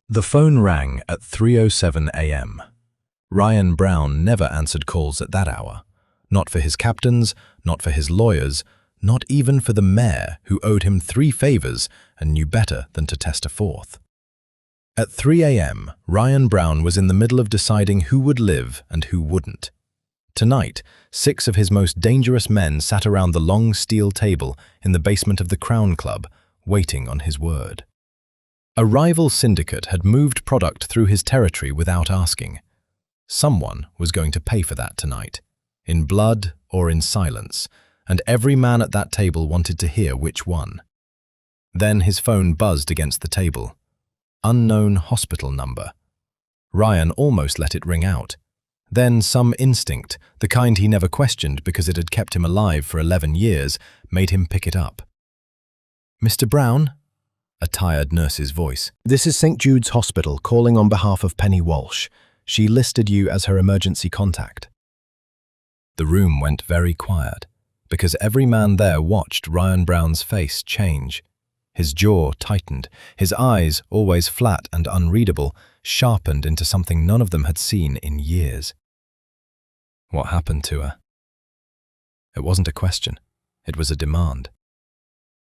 The phone rang at 3:07 a.m. Ryan Brown never answered calls at that hour. Not for his captains, not for his lawyers, not even for the mayor who owed him 3 favors and knew better than to test a 4th. At 3 a.m., Ryan Brown was in the middle of deciding who would live and who wouldn't. Tonight, 6 of his most dangerous men sat around the long steel table in the basement of the Crown Club, waiting on his word. A rival syndicate had moved product through his territory without asking. Someone was going to pay for that tonight, in blood or in silence, and every man at that table wanted to hear which one. Then his phone buzzed against the table. Unknown hospital number. Ryan almost let it ring out. Then some instinct, the kind he never questioned because it had kept him alive for 11 years, made him pick it up. "Mr. Brown?" A tired nurse's voice. "This is St. Jude's Hospital calling on behalf of Penny Walsh. She listed you as her emergency contact." The room went very quiet, because every man there watched Ryan Brown's face change. His jaw tightened, his eyes, always flat and unreadable, sharpened into something none of them had seen in years. What happened to her? It wasn't a question, it was a demand.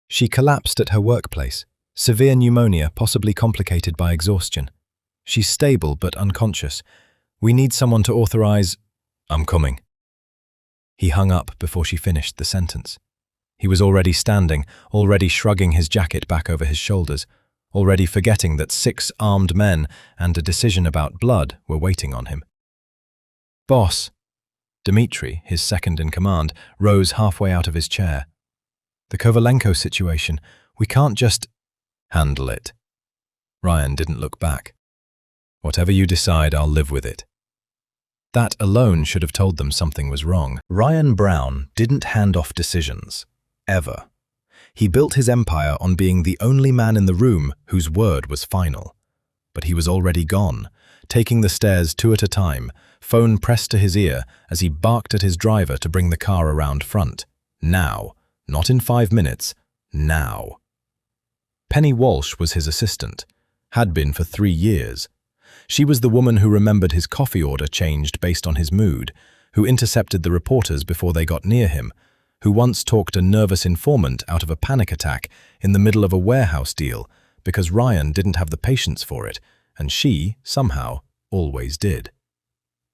She collapsed at her workplace. Severe pneumonia, possibly complicated by exhaustion. She's stable but unconscious. We need someone to authorize— "I'm coming." He hung up before she finished the sentence. He was already standing, already shrugging his jacket back over his shoulders, already forgetting that 6 armed men and a decision about blood were waiting on him. "Boss." Dmitri, his second in command, rose halfway out of his chair. "The Kovalenko situation, we can't just—" "Handle it." Ryan didn't look back. "Whatever you decide, I'll live with it." That alone should have told them something was wrong. Ryan Brown didn't hand off decisions. Ever. He built his empire on being the only man in the room whose word was final. But he was already gone, taking the stairs 2 at a time, phone pressed to his ear as he barked at his driver to bring the car around front. Now. Not in 5 minutes. Now. Penny Walsh was his assistant. Had been for 3 years. She was the woman who remembered his coffee order changed based on his mood, who intercepted the reporters before they got near him, who once talked a nervous informant out of a panic attack in the middle of a warehouse deal because Ryan didn't have the patience for it, and she, somehow, always did.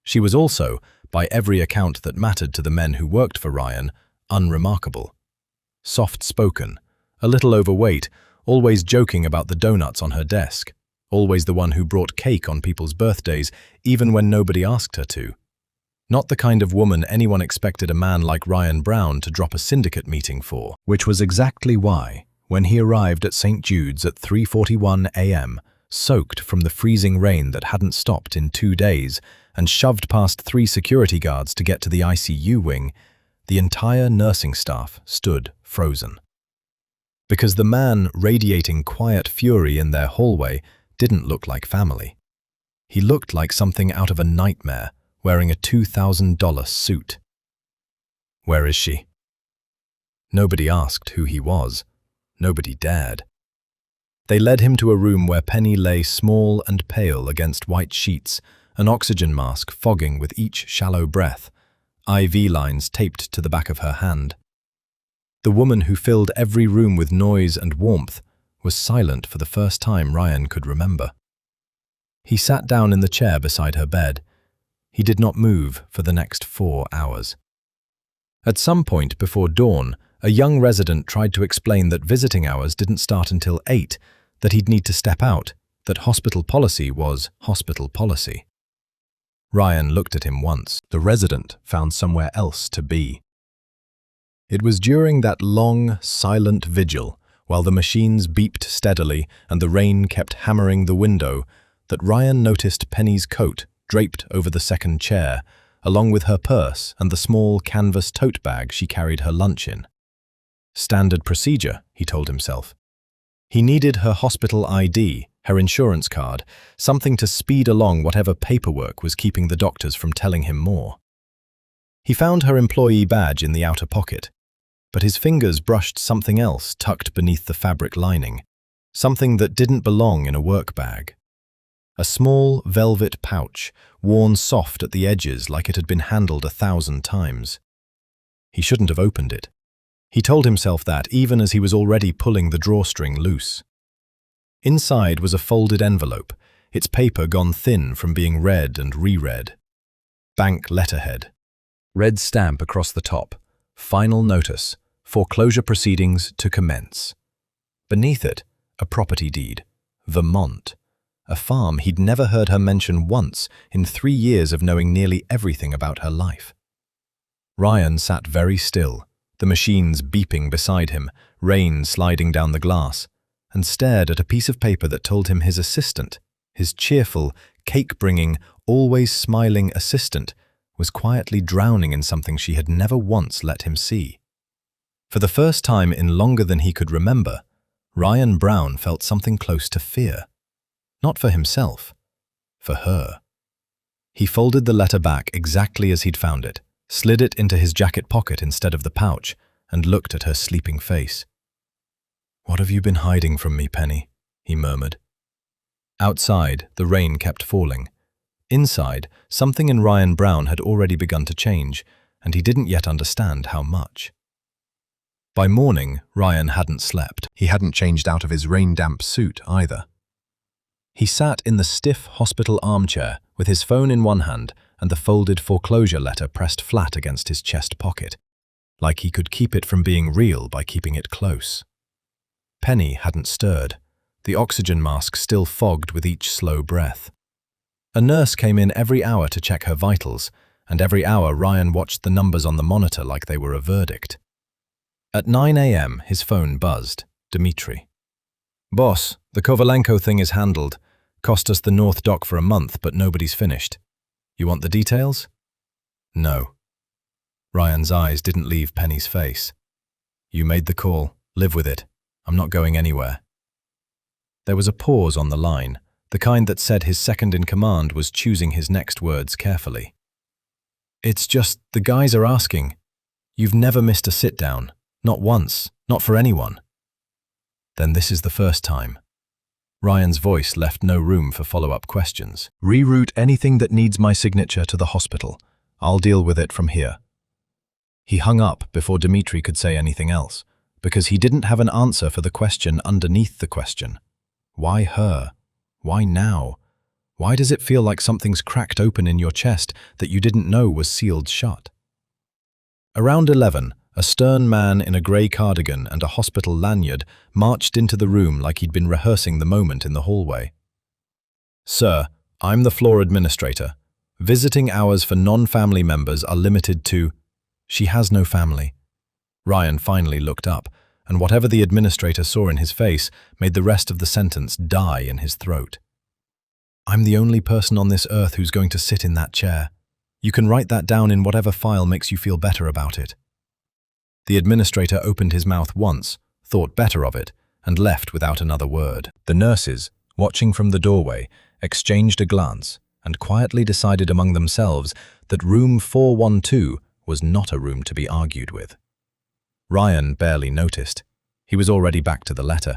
She was also, by every account that mattered to the men who worked for Ryan, unremarkable. Soft-spoken, a little overweight, always joking about the donuts on her desk, always the one who brought cake on people's birthdays, even when nobody asked her to. Not the kind of woman anyone expected a man like Ryan Brown to drop a syndicate meeting for, which was exactly why, when he arrived at St. Jude's at 3:41 a.m., soaked from the freezing rain that hadn't stopped in 2 days, and shoved past 3 security guards to get to the ICU wing, the entire nursing staff stood frozen. Because the man radiating quiet fury in their hallway didn't look like family. He looked like something out of a nightmare, wearing a $2,000 suit. "Where is she?" Nobody asked who he was. Nobody dared. They led him to a room where Penny lay small and pale against white sheets, an oxygen mask fogging with each shallow breath, IV lines taped to the back of her hand. The woman who filled every room with noise and warmth was silent for the first time Ryan could remember. He sat down in the chair beside her bed. He did not move for the next 4 hours. At some point before dawn, a young resident tried to explain that visiting hours didn't start until 8, that he'd need to step out, that hospital policy was hospital policy. Ryan looked at him once. The resident found somewhere else to be. It was during that long, silent vigil, while the machines beeped steadily and the rain kept hammering the window, that Ryan noticed Penny's coat draped over the second chair, along with her purse and the small canvas tote bag she carried her lunch in. Standard procedure, he told himself. He needed her hospital ID, her insurance card, something to speed along whatever paperwork was keeping the doctors from telling him more. He found her employee badge in the outer pocket, but his fingers brushed something else tucked beneath the fabric lining, something that didn't belong in a work bag. A small velvet pouch, worn soft at the edges like it had been handled 1,000 times. He shouldn't have opened it. He told himself that even as he was already pulling the drawstring loose. Inside was a folded envelope, its paper gone thin from being read and reread. Bank letterhead. Red stamp across the top. Final notice. Foreclosure proceedings to commence. Beneath it, a property deed. Vermont. A farm he'd never heard her mention once in 3 years of knowing nearly everything about her life. Ryan sat very still, the machines beeping beside him, rain sliding down the glass, and stared at a piece of paper that told him his assistant, his cheerful, cake-bringing, always smiling assistant, was quietly drowning in something she had never once let him see. For the first time in longer than he could remember, Ryan Brown felt something close to fear. Not for himself, for her. He folded the letter back exactly as he'd found it, slid it into his jacket pocket instead of the pouch, and looked at her sleeping face. "What have you been hiding from me, Penny?" he murmured. Outside, the rain kept falling. Inside, something in Ryan Brown had already begun to change, and he didn't yet understand how much. By morning, Ryan hadn't slept. He hadn't changed out of his rain-damp suit either. He sat in the stiff hospital armchair with his phone in one hand and the folded foreclosure letter pressed flat against his chest pocket, like he could keep it from being real by keeping it close. Penny hadn't stirred, the oxygen mask still fogged with each slow breath. A nurse came in every hour to check her vitals, and every hour Ryan watched the numbers on the monitor like they were a verdict. At 9 a.m., his phone buzzed. Dmitri. "Boss, the Kovalenko thing is handled. Cost us the North Dock for a month, but nobody's finished. You want the details?" "No." Ryan's eyes didn't leave Penny's face. "You made the call. Live with it. I'm not going anywhere." There was a pause on the line, the kind that said his second-in-command was choosing his next words carefully. "It's just, the guys are asking. You've never missed a sit-down. Not once. Not for anyone." "Then this is the first time." Ryan's voice left no room for follow-up questions. "Reroute anything that needs my signature to the hospital. I'll deal with it from here." He hung up before Dmitri could say anything else, because he didn't have an answer for the question underneath the question. Why her? Why now? Why does it feel like something's cracked open in your chest that you didn't know was sealed shut? Around 11, a stern man in a grey cardigan and a hospital lanyard marched into the room like he'd been rehearsing the moment in the hallway. "Sir, I'm the floor administrator. Visiting hours for non-family members are limited to—" "She has no family." Ryan finally looked up, and whatever the administrator saw in his face made the rest of the sentence die in his throat. "I'm the only person on this earth who's going to sit in that chair. You can write that down in whatever file makes you feel better about it." The administrator opened his mouth once, thought better of it, and left without another word. The nurses, watching from the doorway, exchanged a glance and quietly decided among themselves that room 412 was not a room to be argued with. Ryan barely noticed. He was already back to the letter.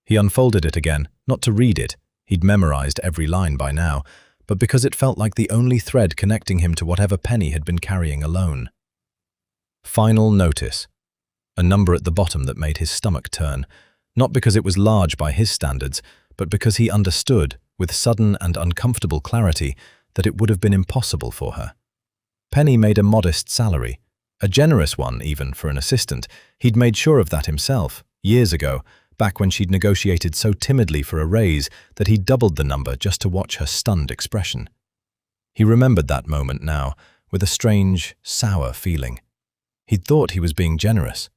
He unfolded it again, not to read it, he'd memorized every line by now, but because it felt like the only thread connecting him to whatever Penny had been carrying alone. Final notice. A number at the bottom that made his stomach turn, not because it was large by his standards, but because he understood, with sudden and uncomfortable clarity, that it would have been impossible for her. Penny made a modest salary, a generous one even for an assistant. He'd made sure of that himself, years ago, back when she'd negotiated so timidly for a raise that he'd doubled the number just to watch her stunned expression. He remembered that moment now, with a strange, sour feeling. He'd thought he was being generous.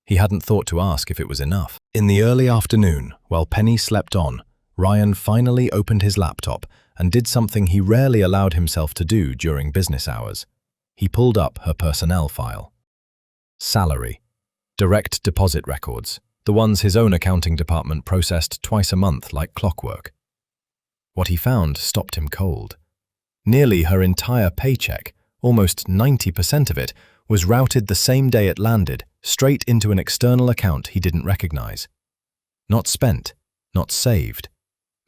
He hadn't thought to ask if it was enough. In the early afternoon, while Penny slept on, Ryan finally opened his laptop and did something he rarely allowed himself to do during business hours. He pulled up her personnel file. Salary. Direct deposit records, the ones his own accounting department processed twice a month like clockwork. What he found stopped him cold. Nearly her entire paycheck, almost 90% of it, was routed the same day it landed, straight into an external account he didn't recognize. Not spent, not saved,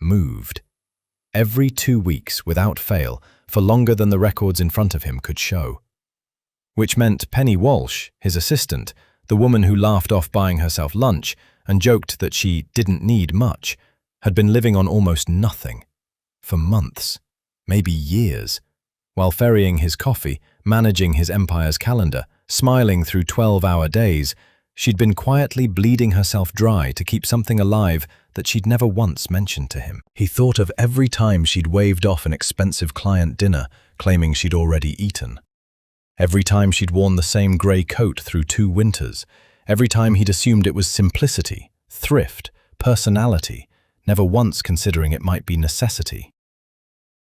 moved. every 2 weeks without fail for longer than the records in front of him could show. Which meant Penny Walsh, his assistant, the woman who laughed off buying herself lunch and joked that she didn't need much, had been living on almost nothing. For months, maybe years, while ferrying his coffee, managing his empire's calendar, smiling through 12-hour days, she'd been quietly bleeding herself dry to keep something alive that she'd never once mentioned to him. He thought of every time she'd waved off an expensive client dinner, claiming she'd already eaten. Every time she'd worn the same grey coat through 2 winters. Every time he'd assumed it was simplicity, thrift, personality, never once considering it might be necessity.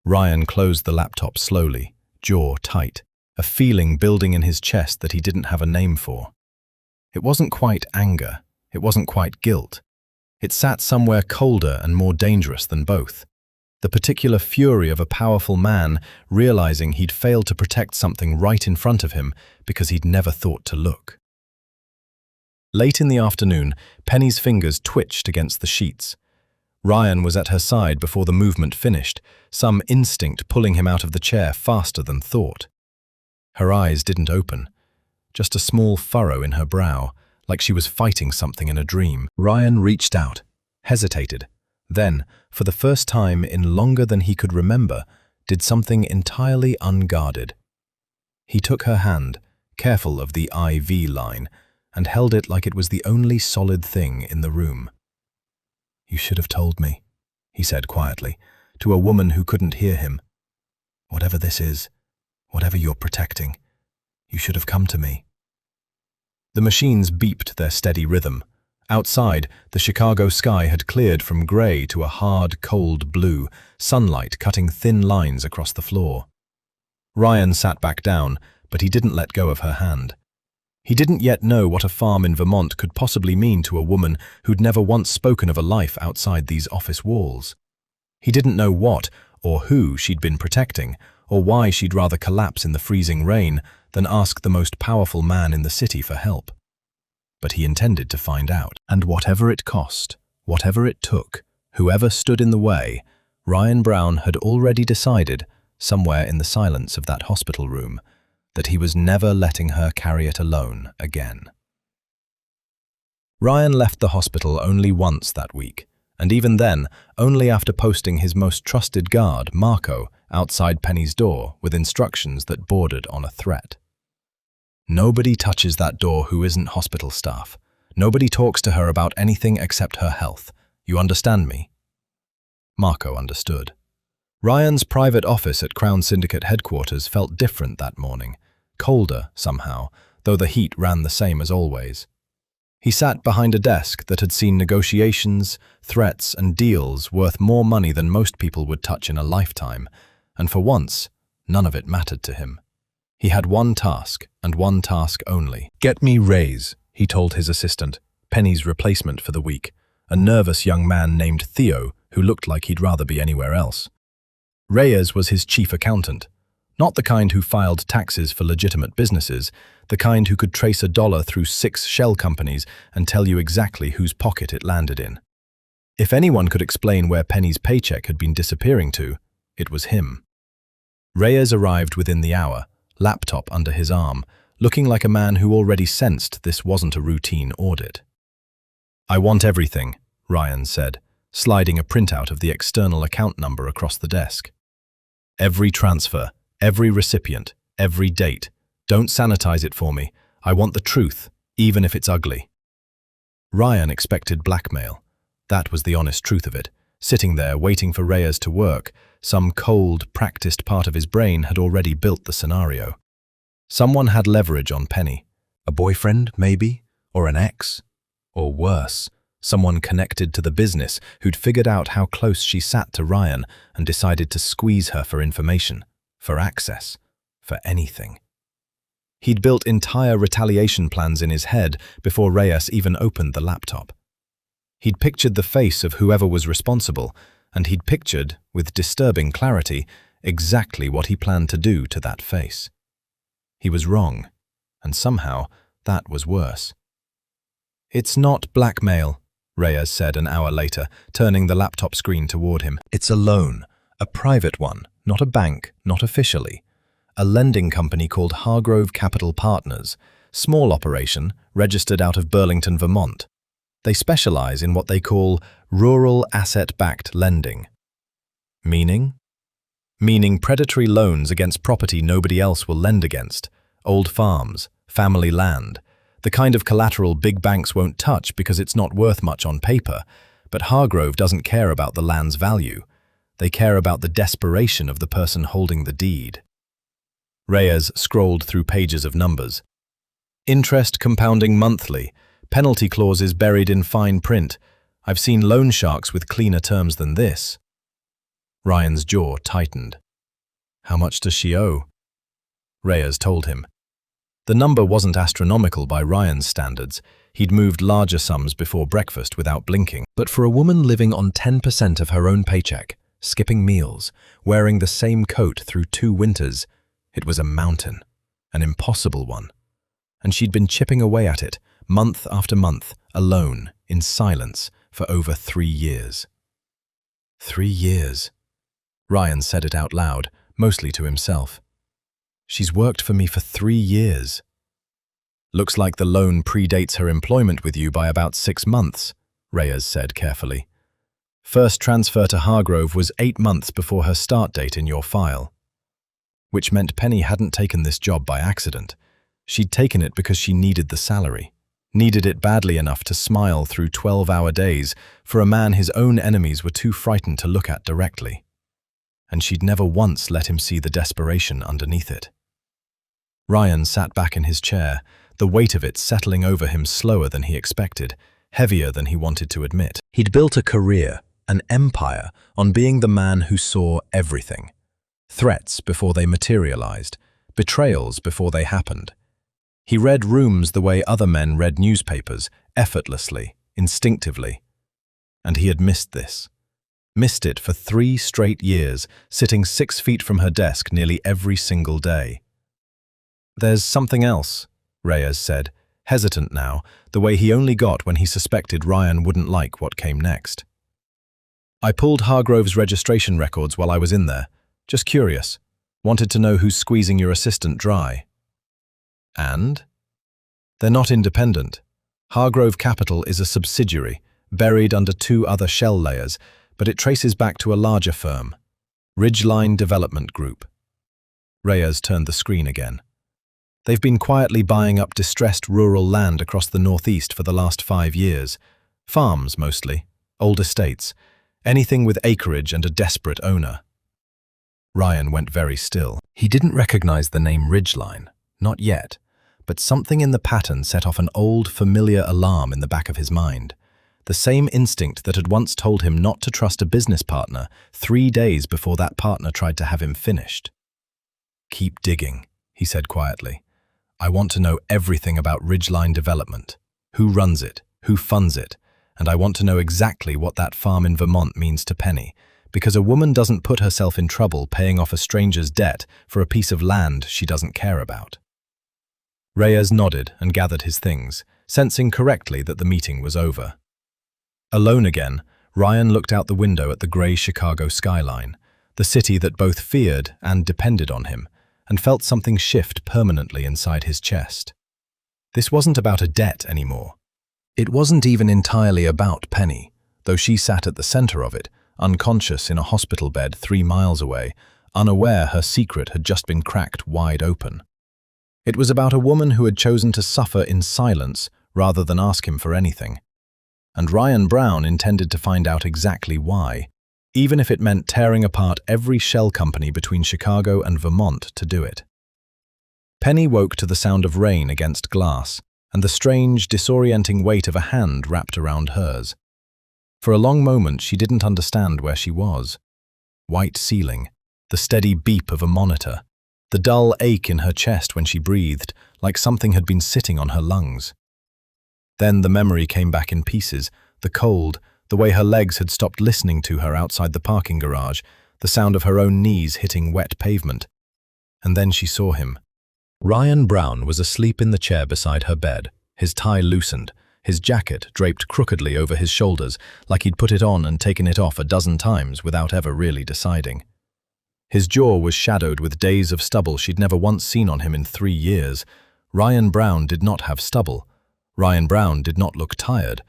Ryan closed the laptop slowly, jaw tight, a feeling building in his chest that he didn't have a name for. It wasn't quite anger, it wasn't quite guilt. It sat somewhere colder and more dangerous than both. The particular fury of a powerful man realizing he'd failed to protect something right in front of him because he'd never thought to look. Late in the afternoon, Penny's fingers twitched against the sheets. Ryan was at her side before the movement finished, some instinct pulling him out of the chair faster than thought. Her eyes didn't open, just a small furrow in her brow, like she was fighting something in a dream. Ryan reached out, hesitated, then, for the first time in longer than he could remember, did something entirely unguarded. He took her hand, careful of the IV line, and held it like it was the only solid thing in the room. "You should have told me," he said quietly, to a woman who couldn't hear him. "Whatever this is, whatever you're protecting, you should have come to me." The machines beeped their steady rhythm. Outside, the Chicago sky had cleared from grey to a hard, cold blue, sunlight cutting thin lines across the floor. Ryan sat back down, but he didn't let go of her hand. He didn't yet know what a farm in Vermont could possibly mean to a woman who'd never once spoken of a life outside these office walls. He didn't know what or who she'd been protecting, or why she'd rather collapse in the freezing rain than ask the most powerful man in the city for help. But he intended to find out. And whatever it cost, whatever it took, whoever stood in the way, Ryan Brown had already decided, somewhere in the silence of that hospital room, that he was never letting her carry it alone again. Ryan left the hospital only once that week, and even then, only after posting his most trusted guard, Marco, outside Penny's door with instructions that bordered on a threat. "Nobody touches that door who isn't hospital staff. Nobody talks to her about anything except her health. You understand me?" Marco understood. Ryan's private office at Crown Syndicate headquarters felt different that morning, colder somehow, though the heat ran the same as always. He sat behind a desk that had seen negotiations, threats, and deals worth more money than most people would touch in a lifetime, and for once, none of it mattered to him. He had one task, and one task only. "Get me Reyes," he told his assistant, Penny's replacement for the week, a nervous young man named Theo who looked like he'd rather be anywhere else. Reyes was his chief accountant, not the kind who filed taxes for legitimate businesses, the kind who could trace a dollar through 6 shell companies and tell you exactly whose pocket it landed in. If anyone could explain where Penny's paycheck had been disappearing to, it was him. Reyes arrived within the hour, laptop under his arm, looking like a man who already sensed this wasn't a routine audit. "I want everything," Ryan said, sliding a printout of the external account number across the desk. "Every transfer, every recipient, every date. Don't sanitize it for me. I want the truth, even if it's ugly." Ryan expected blackmail. That was the honest truth of it. Sitting there, waiting for Reyes to work, some cold, practiced part of his brain had already built the scenario. Someone had leverage on Penny. A boyfriend, maybe? Or an ex? Or worse, someone connected to the business who'd figured out how close she sat to Ryan and decided to squeeze her for information, for access, for anything. He'd built entire retaliation plans in his head before Reyes even opened the laptop. He'd pictured the face of whoever was responsible, and he'd pictured, with disturbing clarity, exactly what he planned to do to that face. He was wrong, and somehow that was worse. "It's not blackmail," Reyes said an hour later, turning the laptop screen toward him. "It's a loan A private one, not a bank, not officially. A lending company called Hargrove Capital Partners, small operation, registered out of Burlington, Vermont. They specialize in what they call rural asset-backed lending. Meaning? Meaning predatory loans against property nobody else will lend against, old farms, family land, the kind of collateral big banks won't touch because it's not worth much on paper, but Hargrove doesn't care about the land's value. They care about the desperation of the person holding the deed. Reyes scrolled through pages of numbers. Interest compounding monthly, penalty clauses buried in fine print. I've seen loan sharks with cleaner terms than this. Ryan's jaw tightened. How much does she owe? Reyes told him. The number wasn't astronomical by Ryan's standards. He'd moved larger sums before breakfast without blinking. But for a woman living on 10% of her own paycheck, skipping meals, wearing the same coat through 2 winters, it was a mountain, an impossible one. And she'd been chipping away at it, month after month, alone, in silence, for over 3 years. 3 years. Ryan said it out loud, mostly to himself. She's worked for me for 3 years. Looks like the loan predates her employment with you by about 6 months, Reyes said carefully. First transfer to Hargrove was 8 months before her start date in your file. Which meant Penny hadn't taken this job by accident. She'd taken it because she needed the salary. Needed it badly enough to smile through 12-hour days for a man his own enemies were too frightened to look at directly. And she'd never once let him see the desperation underneath it. Ryan sat back in his chair, the weight of it settling over him slower than he expected, heavier than he wanted to admit. He'd built a career, an empire, on being the man who saw everything. Threats before they materialized, betrayals before they happened. He read rooms the way other men read newspapers, effortlessly, instinctively. And he had missed this. Missed it for 3 straight years, sitting 6 feet from her desk nearly every single day. There's something else, Reyes said, hesitant now, the way he only got when he suspected Ryan wouldn't like what came next. I pulled Hargrove's registration records while I was in there. Just curious. Wanted to know who's squeezing your assistant dry. And? They're not independent. Hargrove Capital is a subsidiary, buried under 2 other shell layers, but it traces back to a larger firm, Ridgeline Development Group. Reyes turned the screen again. They've been quietly buying up distressed rural land across the northeast for the last 5 years. Farms, mostly. Old estates. Anything with acreage and a desperate owner. Ryan went very still. He didn't recognize the name Ridgeline. Not yet. But something in the pattern set off an old, familiar alarm in the back of his mind. The same instinct that had once told him not to trust a business partner 3 days before that partner tried to have him finished. Keep digging, he said quietly. I want to know everything about Ridgeline Development. Who runs it? Who funds it? And I want to know exactly what that farm in Vermont means to Penny, because a woman doesn't put herself in trouble paying off a stranger's debt for a piece of land she doesn't care about. Reyes nodded and gathered his things, sensing correctly that the meeting was over. Alone again, Ryan looked out the window at the grey Chicago skyline, the city that both feared and depended on him, and felt something shift permanently inside his chest. This wasn't about a debt anymore. It wasn't even entirely about Penny, though she sat at the center of it, unconscious in a hospital bed 3 miles away, unaware her secret had just been cracked wide open. It was about a woman who had chosen to suffer in silence rather than ask him for anything. And Ryan Brown intended to find out exactly why, even if it meant tearing apart every shell company between Chicago and Vermont to do it. Penny woke to the sound of rain against glass and the strange, disorienting weight of a hand wrapped around hers. For a long moment she didn't understand where she was. White ceiling, the steady beep of a monitor, the dull ache in her chest when she breathed, like something had been sitting on her lungs. Then the memory came back in pieces, the cold, the way her legs had stopped listening to her outside the parking garage, the sound of her own knees hitting wet pavement. And then she saw him. Ryan Brown was asleep in the chair beside her bed, his tie loosened, his jacket draped crookedly over his shoulders like he'd put it on and taken it off a dozen times without ever really deciding. His jaw was shadowed with days of stubble she'd never once seen on him in 3 years. Ryan Brown did not have stubble. Ryan Brown did not look tired.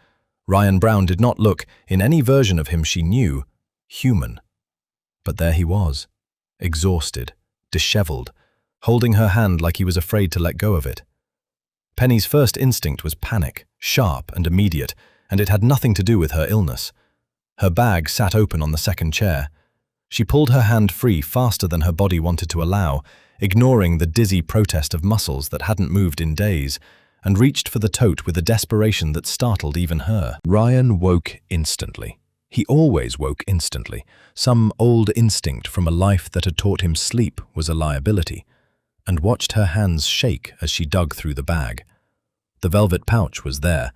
Ryan Brown did not look, in any version of him she knew, human. But there he was, exhausted, disheveled, holding her hand like he was afraid to let go of it. Penny's first instinct was panic, sharp and immediate, and it had nothing to do with her illness. Her bag sat open on the second chair. She pulled her hand free faster than her body wanted to allow, ignoring the dizzy protest of muscles that hadn't moved in days, and reached for the tote with a desperation that startled even her. Ryan woke instantly. He always woke instantly. Some old instinct from a life that had taught him sleep was a liability, and watched her hands shake as she dug through the bag. The velvet pouch was there,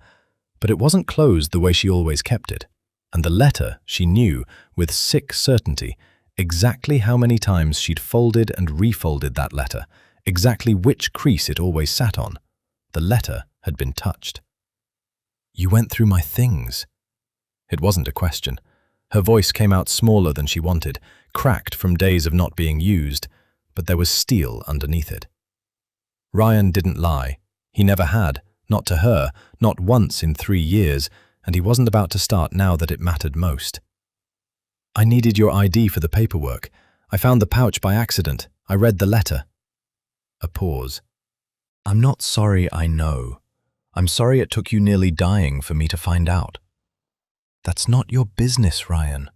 but it wasn't closed the way she always kept it. And the letter, she knew, with sick certainty, exactly how many times she'd folded and refolded that letter, exactly which crease it always sat on. The letter had been touched. "You went through my things." It wasn't a question. Her voice came out smaller than she wanted, cracked from days of not being used, but there was steel underneath it. Ryan didn't lie. He never had, not to her, not once in 3 years, and he wasn't about to start now that it mattered most. "I needed your ID for the paperwork. I found the pouch by accident. I read the letter." A pause. "I'm not sorry, I know. I'm sorry it took you nearly dying for me to find out." "That's not your business, Ryan."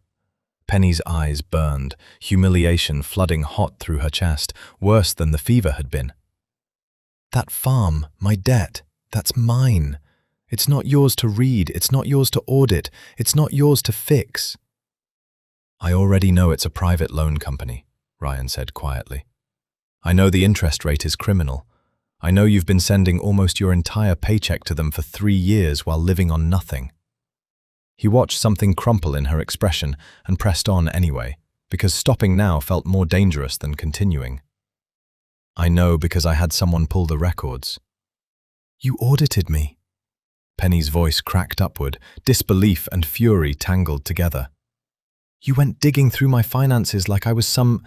Penny's eyes burned, humiliation flooding hot through her chest, worse than the fever had been. "That farm, my debt, that's mine. It's not yours to read, it's not yours to audit, it's not yours to fix." "I already know it's a private loan company," Ryan said quietly. "I know the interest rate is criminal. I know you've been sending almost your entire paycheck to them for 3 years while living on nothing." He watched something crumple in her expression and pressed on anyway, because stopping now felt more dangerous than continuing. "I know because I had someone pull the records." "You audited me." Penny's voice cracked upward, disbelief and fury tangled together. "You went digging through my finances like I was some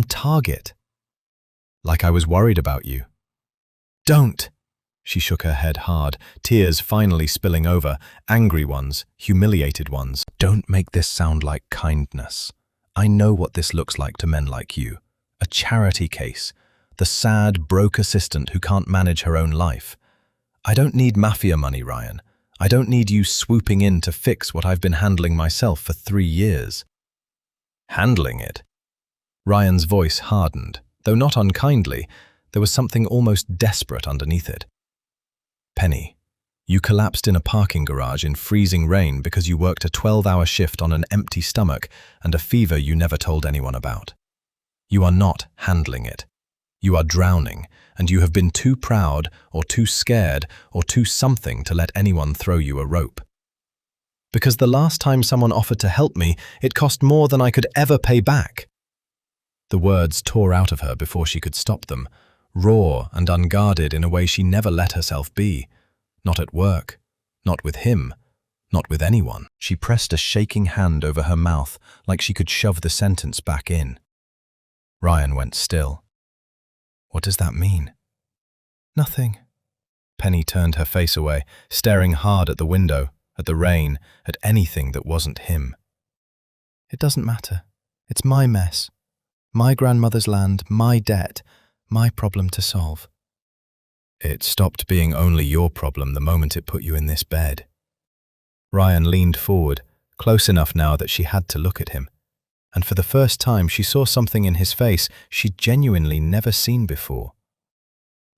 target." "Like I was worried about you." "Don't!" She shook her head hard, tears finally spilling over, angry ones, humiliated ones. "Don't make this sound like kindness. I know what this looks like to men like you. A charity case. The sad, broke assistant who can't manage her own life. I don't need Mafia money, Ryan. I don't need you swooping in to fix what I've been handling myself for 3 years. Handling it? Ryan's voice hardened, though not unkindly. There was something almost desperate underneath it. Penny, you collapsed in a parking garage in freezing rain because you worked a 12-hour shift on an empty stomach and a fever you never told anyone about. You are not handling it. You are drowning, and you have been too proud or too scared or too something to let anyone throw you a rope. Because the last time someone offered to help me, it cost more than I could ever pay back. The words tore out of her before she could stop them, raw and unguarded in a way she never let herself be. Not at work, not with him, not with anyone. She pressed a shaking hand over her mouth like she could shove the sentence back in. Ryan went still. What does that mean? Nothing. Penny turned her face away, staring hard at the window, at the rain, at anything that wasn't him. It doesn't matter. It's my mess. My grandmother's land, my debt, my problem to solve. It stopped being only your problem the moment it put you in this bed. Ryan leaned forward, close enough now that she had to look at him. And for the first time she saw something in his face she'd genuinely never seen before.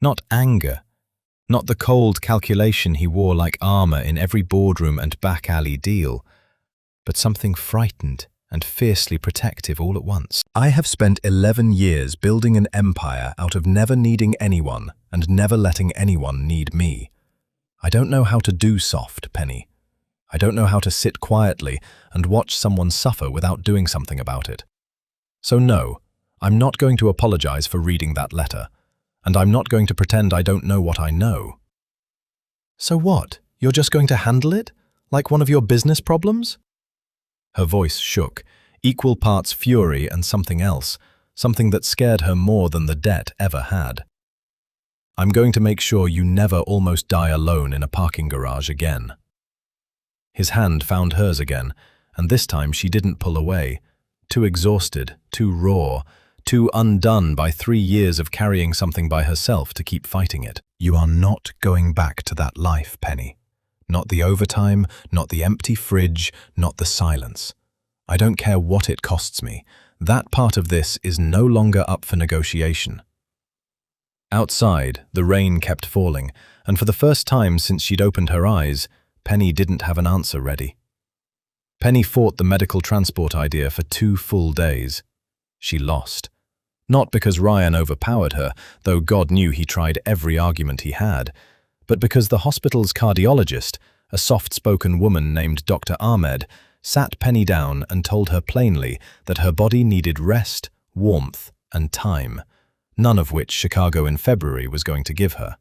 Not anger, not the cold calculation he wore like armor in every boardroom and back alley deal, but something frightened and fiercely protective all at once. I have spent 11 years building an empire out of never needing anyone and never letting anyone need me. I don't know how to do soft, Penny. I don't know how to sit quietly and watch someone suffer without doing something about it. So no, I'm not going to apologize for reading that letter, and I'm not going to pretend I don't know what I know. So what? You're just going to handle it? Like one of your business problems? Her voice shook, equal parts fury and something else, something that scared her more than the debt ever had. I'm going to make sure you never almost die alone in a parking garage again. His hand found hers again, and this time she didn't pull away. Too exhausted, too raw, too undone by 3 years of carrying something by herself to keep fighting it. You are not going back to that life, Penny. Not the overtime, not the empty fridge, not the silence. I don't care what it costs me. That part of this is no longer up for negotiation. Outside, the rain kept falling, and for the first time since she'd opened her eyes, Penny didn't have an answer ready. Penny fought the medical transport idea for 2 full days. She lost. Not because Ryan overpowered her, though God knew he tried every argument he had, but because the hospital's cardiologist, a soft-spoken woman named Dr. Ahmed, sat Penny down and told her plainly that her body needed rest, warmth, and time, none of which Chicago in February was going to give her.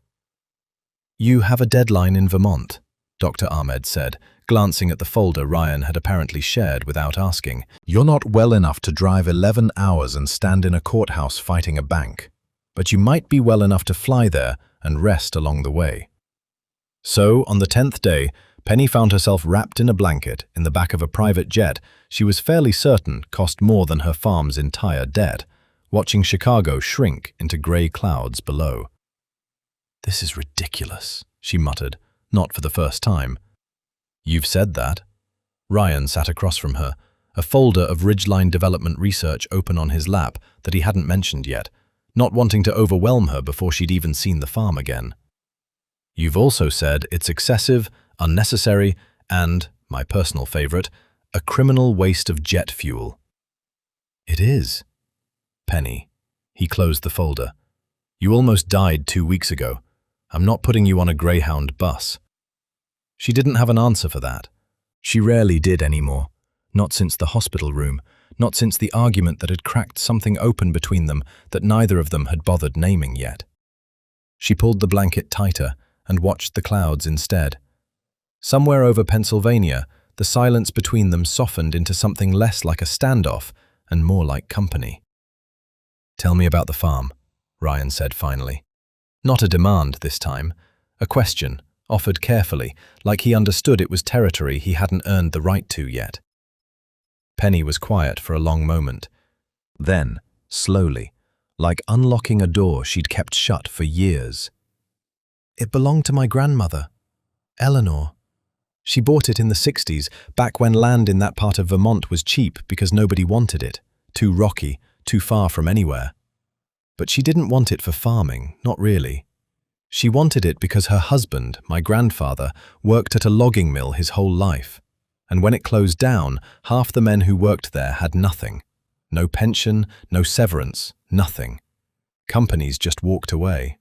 "You have a deadline in Vermont," Dr. Ahmed said, glancing at the folder Ryan had apparently shared without asking. "You're not well enough to drive 11 hours and stand in a courthouse fighting a bank, but you might be well enough to fly there and rest along the way." So, on the 10th day, Penny found herself wrapped in a blanket in the back of a private jet she was fairly certain cost more than her farm's entire debt, watching Chicago shrink into grey clouds below. "This is ridiculous," she muttered, not for the first time. "You've said that." Ryan sat across from her, a folder of Ridgeline development research open on his lap that he hadn't mentioned yet, not wanting to overwhelm her before she'd even seen the farm again. "You've also said it's excessive, unnecessary, and, my personal favorite, a criminal waste of jet fuel." "It is." "Penny." He closed the folder. "You almost died 2 weeks ago. I'm not putting you on a Greyhound bus." She didn't have an answer for that. She rarely did anymore. Not since the hospital room, not since the argument that had cracked something open between them that neither of them had bothered naming yet. She pulled the blanket tighter and watched the clouds instead. Somewhere over Pennsylvania, the silence between them softened into something less like a standoff and more like company. "Tell me about the farm," Ryan said finally. Not a demand this time, a question, offered carefully, like he understood it was territory he hadn't earned the right to yet. Penny was quiet for a long moment. Then, slowly, like unlocking a door she'd kept shut for years. "It belonged to my grandmother, Eleanor. She bought it in the 60s, back when land in that part of Vermont was cheap because nobody wanted it, too rocky, too far from anywhere. But she didn't want it for farming, not really. She wanted it because her husband, my grandfather, worked at a logging mill his whole life. And when it closed down, half the men who worked there had nothing. No pension, no severance, nothing. Companies just walked away.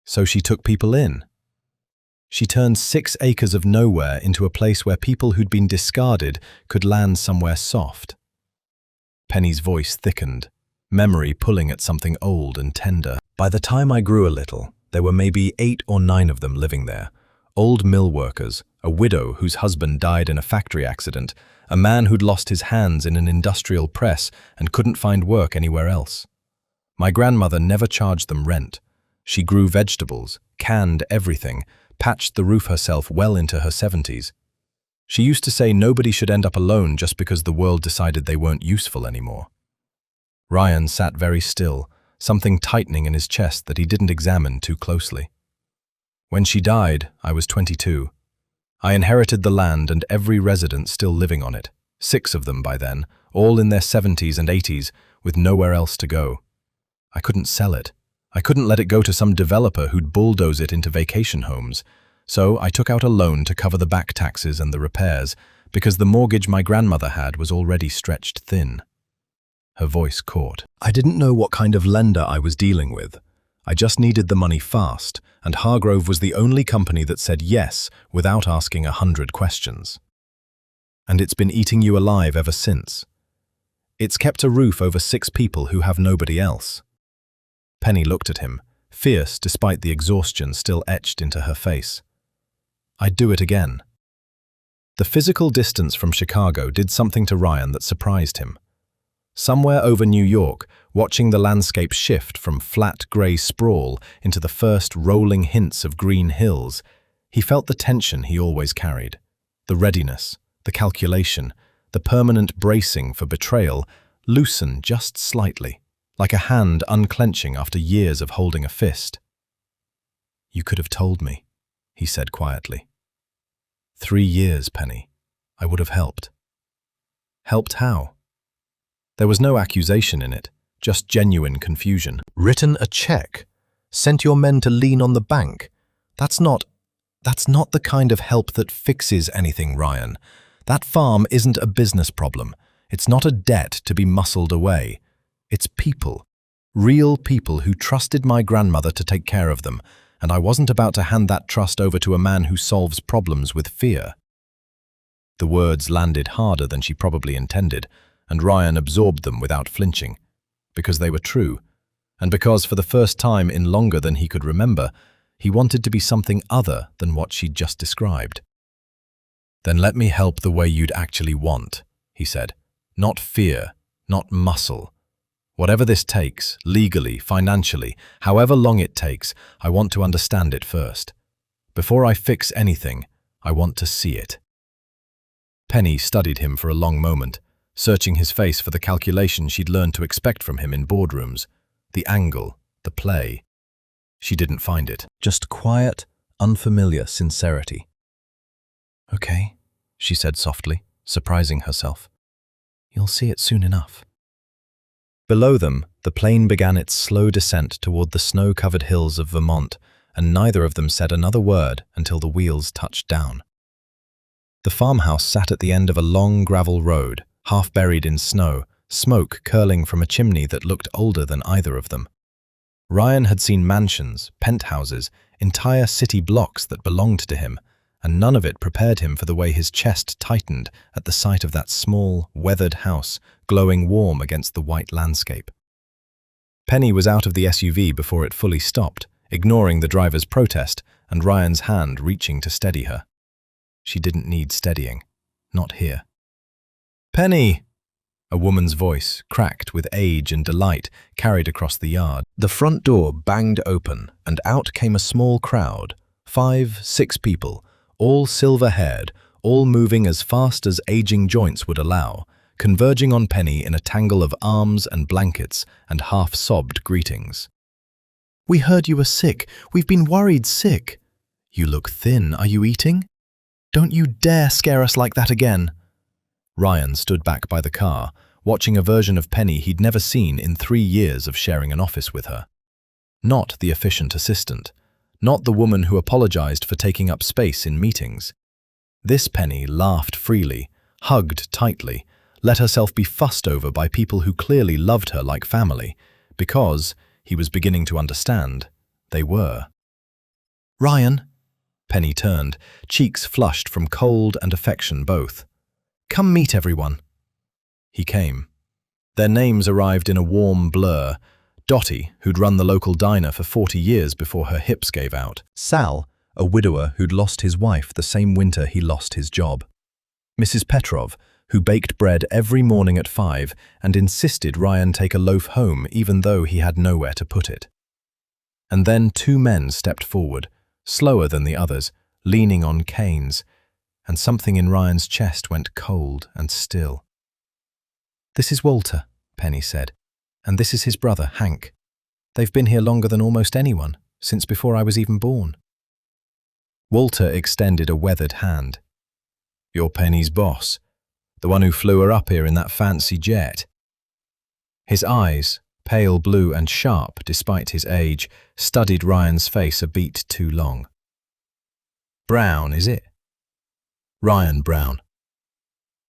So she took people in. She turned 6 acres of nowhere into a place where people who'd been discarded could land somewhere soft." Penny's voice thickened, memory pulling at something old and tender. "By the time I grew a little, there were maybe 8 or 9 of them living there. Old mill workers, a widow whose husband died in a factory accident, a man who'd lost his hands in an industrial press and couldn't find work anywhere else. My grandmother never charged them rent. She grew vegetables, canned everything, patched the roof herself well into her 70s. She used to say nobody should end up alone just because the world decided they weren't useful anymore." Ryan sat very still, something tightening in his chest that he didn't examine too closely. "When she died, I was 22. I inherited the land and every resident still living on it, 6 of them by then, all in their 70s and 80s, with nowhere else to go. I couldn't sell it. I couldn't let it go to some developer who'd bulldoze it into vacation homes. So I took out a loan to cover the back taxes and the repairs, because the mortgage my grandmother had was already stretched thin." Her voice caught. "I didn't know what kind of lender I was dealing with. I just needed the money fast, and Hargrove was the only company that said yes without asking 100 questions. And it's been eating you alive ever since. It's kept a roof over 6 people who have nobody else." Penny looked at him, fierce despite the exhaustion still etched into her face. "I'd do it again." The physical distance from Chicago did something to Ryan that surprised him. Somewhere over New York, watching the landscape shift from flat grey sprawl into the first rolling hints of green hills, he felt the tension he always carried. The readiness, the calculation, the permanent bracing for betrayal loosen just slightly, like a hand unclenching after years of holding a fist. "You could have told me," he said quietly. 3 years, Penny. I would have helped. Helped how? There was no accusation in it, just genuine confusion. Written a check? Sent your men to lean on the bank? That's not the kind of help that fixes anything, Ryan. That farm isn't a business problem. It's not a debt to be muscled away. It's people. Real people who trusted my grandmother to take care of them, and I wasn't about to hand that trust over to a man who solves problems with fear. The words landed harder than she probably intended, and Ryan absorbed them without flinching, because they were true, and because for the first time in longer than he could remember, he wanted to be something other than what she'd just described. "Then let me help the way you'd actually want," he said. "Not fear, not muscle. Whatever this takes, legally, financially, however long it takes, I want to understand it first. Before I fix anything, I want to see it." Penny studied him for a long moment, searching his face for the calculation she'd learned to expect from him in boardrooms, the angle, the play. She didn't find it. Just quiet, unfamiliar sincerity. "Okay," she said softly, surprising herself. "You'll see it soon enough." Below them, the plane began its slow descent toward the snow-covered hills of Vermont, and neither of them said another word until the wheels touched down. The farmhouse sat at the end of a long gravel road, half buried in snow, smoke curling from a chimney that looked older than either of them. Ryan had seen mansions, penthouses, entire city blocks that belonged to him, and none of it prepared him for the way his chest tightened at the sight of that small, weathered house glowing warm against the white landscape. Penny was out of the SUV before it fully stopped, ignoring the driver's protest and Ryan's hand reaching to steady her. She didn't need steadying. Not here. "Penny!" A woman's voice, cracked with age and delight, carried across the yard. The front door banged open, and out came a small crowd, 5, 6 people, all silver-haired, all moving as fast as aging joints would allow, converging on Penny in a tangle of arms and blankets and half-sobbed greetings. "We heard you were sick. We've been worried sick." "You look thin. Are you eating?" "Don't you dare scare us like that again." Ryan stood back by the car, watching a version of Penny he'd never seen in 3 years of sharing an office with her. Not the efficient assistant. Not the woman who apologized for taking up space in meetings. This Penny laughed freely, hugged tightly, let herself be fussed over by people who clearly loved her like family, because, he was beginning to understand, they were. "Ryan," Penny turned, cheeks flushed from cold and affection both. "Come meet everyone." He came. Their names arrived in a warm blur. Dottie, who'd run the local diner for 40 years before her hips gave out. Sal, a widower who'd lost his wife the same winter he lost his job. Mrs. Petrov, who baked bread every morning at 5 and insisted Ryan take a loaf home even though he had nowhere to put it. And then 2 men stepped forward, slower than the others, leaning on canes, and something in Ryan's chest went cold and still. "This is Walter," Penny said, "and this is his brother, Hank. They've been here longer than almost anyone, since before I was even born." Walter extended a weathered hand. "You're Penny's boss, the one who flew her up here in that fancy jet." His eyes, pale blue and sharp despite his age, studied Ryan's face a beat too long. "Brown, is it?" "Ryan Brown."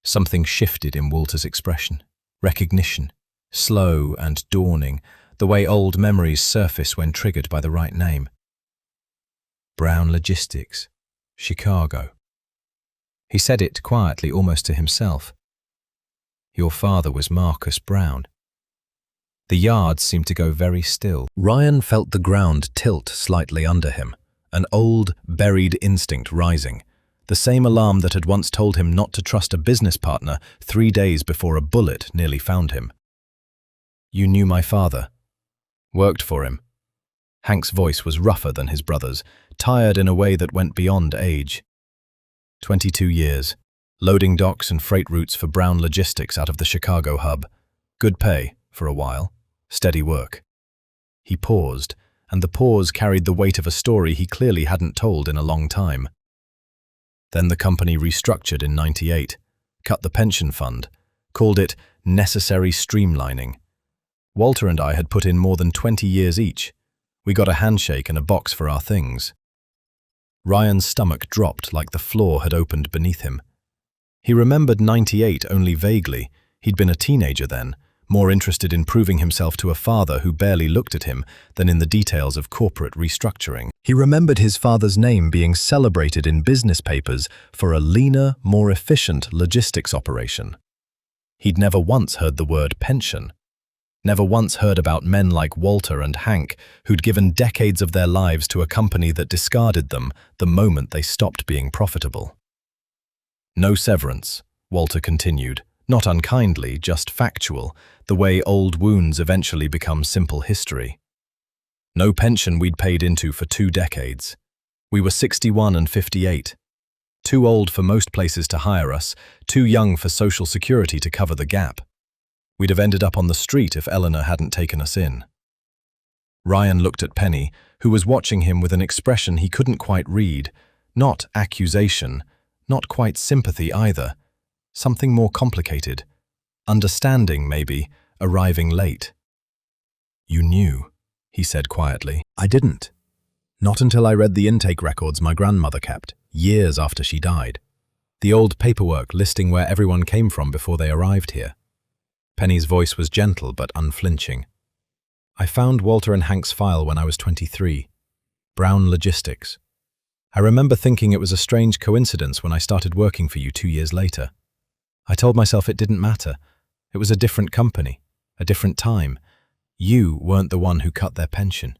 Something shifted in Walter's expression. Recognition, slow and dawning, the way old memories surface when triggered by the right name. "Brown Logistics, Chicago." He said it quietly, almost to himself. "Your father was Marcus Brown." The yard seemed to go very still. Ryan felt the ground tilt slightly under him, an old, buried instinct rising, The same alarm that had once told him not to trust a business partner 3 days before a bullet nearly found him. "You knew my father. Worked for him." Hank's voice was rougher than his brother's, tired in a way that went beyond age. 22 years, loading docks and freight routes for Brown Logistics out of the Chicago hub. Good pay, for a while. Steady work. He paused, and the pause carried the weight of a story he clearly hadn't told in a long time. Then the company restructured in '98, cut the pension fund, called it necessary streamlining. Walter and I had put in more than 20 years each. We got a handshake and a box for our things. Ryan's stomach dropped like the floor had opened beneath him. He remembered '98 only vaguely. He'd been a teenager then, more interested in proving himself to a father who barely looked at him than in the details of corporate restructuring. He remembered his father's name being celebrated in business papers for a leaner, more efficient logistics operation. He'd never once heard the word pension. Never once heard about men like Walter and Hank who'd given decades of their lives to a company that discarded them the moment they stopped being profitable. No severance, Walter continued, not unkindly, just factual, the way old wounds eventually become simple history. No pension we'd paid into for 2 decades. We were 61 and 58. Too old for most places to hire us, too young for Social Security to cover the gap. We'd have ended up on the street if Eleanor hadn't taken us in. Ryan looked at Penny, who was watching him with an expression he couldn't quite read. Not accusation, not quite sympathy either. Something more complicated. Understanding, maybe, arriving late. "You knew," he said quietly. "I didn't. Not until I read the intake records my grandmother kept, years after she died. The old paperwork listing where everyone came from before they arrived here." Penny's voice was gentle but unflinching. "I found Walter and Hank's file when I was 23. Brown Logistics. I remember thinking it was a strange coincidence when I started working for you 2 years later. I told myself it didn't matter. It was a different company, a different time. You weren't the one who cut their pension.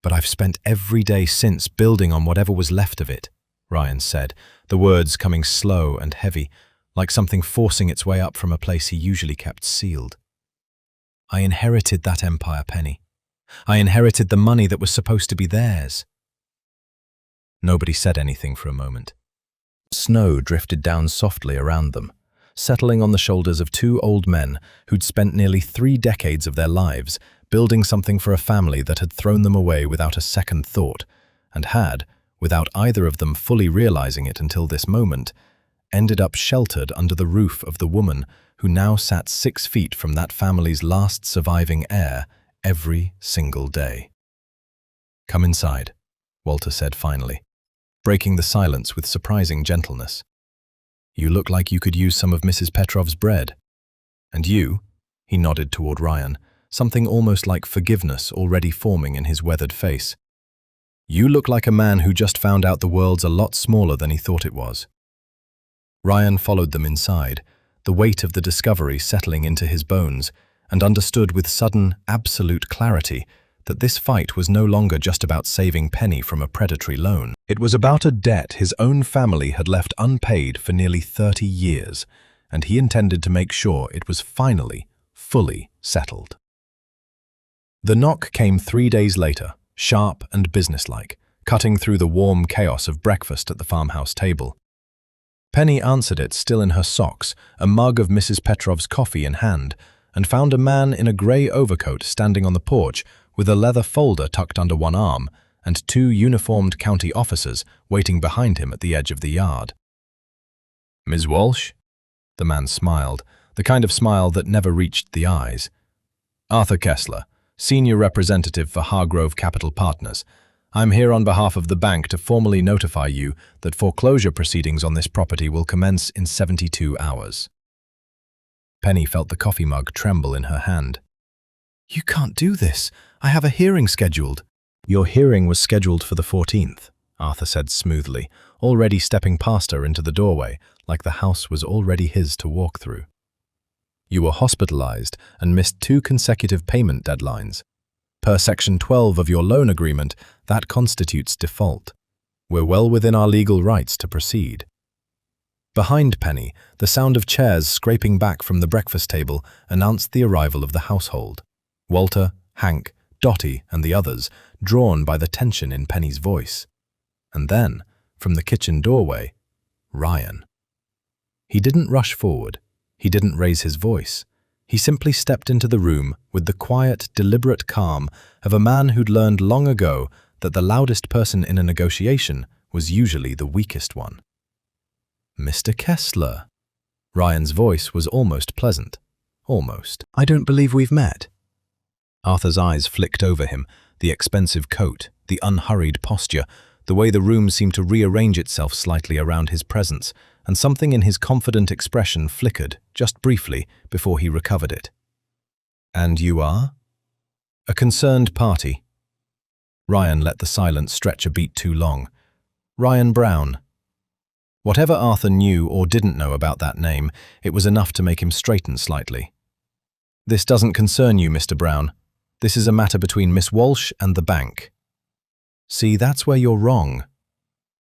But I've spent every day since building on whatever was left of it," Ryan said, the words coming slow and heavy, like something forcing its way up from a place he usually kept sealed. "I inherited that empire, Penny. I inherited the money that was supposed to be theirs." Nobody said anything for a moment. Snow drifted down softly around them, settling on the shoulders of 2 old men who'd spent nearly 3 decades of their lives building something for a family that had thrown them away without a second thought, and had, without either of them fully realizing it until this moment, ended up sheltered under the roof of the woman who now sat 6 feet from that family's last surviving heir every single day. "Come inside," Walter said finally, breaking the silence with surprising gentleness. "You look like you could use some of Mrs. Petrov's bread. And you," he nodded toward Ryan, something almost like forgiveness already forming in his weathered face. "You look like a man who just found out the world's a lot smaller than he thought it was." Ryan followed them inside, the weight of the discovery settling into his bones, and understood with sudden, absolute clarity that this fight was no longer just about saving Penny from a predatory loan. It was about a debt his own family had left unpaid for nearly 30 years, and he intended to make sure it was finally, fully settled. The knock came 3 days later, sharp and businesslike, cutting through the warm chaos of breakfast at the farmhouse table. Penny answered it still in her socks, a mug of Mrs. Petrov's coffee in hand, and found a man in a grey overcoat standing on the porch with a leather folder tucked under one arm and 2 uniformed county officers waiting behind him at the edge of the yard. "Ms. Walsh?" The man smiled, the kind of smile that never reached the eyes. "Arthur Kessler, Senior Representative for Hargrove Capital Partners. I'm here on behalf of the bank to formally notify you that foreclosure proceedings on this property will commence in 72 hours. Penny felt the coffee mug tremble in her hand. "You can't do this. I have a hearing scheduled." "Your hearing was scheduled for the 14th, Arthur said smoothly, already stepping past her into the doorway, like the house was already his to walk through. "You were hospitalized and missed 2 consecutive payment deadlines. Per Section 12 of your loan agreement, that constitutes default. We're well within our legal rights to proceed." Behind Penny, the sound of chairs scraping back from the breakfast table announced the arrival of the household. Walter, Hank, Dottie, and the others, drawn by the tension in Penny's voice. And then, from the kitchen doorway, Ryan. He didn't rush forward. He didn't raise his voice. He simply stepped into the room with the quiet, deliberate calm of a man who'd learned long ago that the loudest person in a negotiation was usually the weakest one. "Mr. Kessler." Ryan's voice was almost pleasant. Almost. "I don't believe we've met." Arthur's eyes flicked over him, the expensive coat, the unhurried posture, the way the room seemed to rearrange itself slightly around his presence, and something in his confident expression flickered, just briefly, before he recovered it. "And you are?" "A concerned party." Ryan let the silence stretch a beat too long. "Ryan Brown." Whatever Arthur knew or didn't know about that name, it was enough to make him straighten slightly. "This doesn't concern you, Mr. Brown. This is a matter between Miss Walsh and the bank." "See, that's where you're wrong."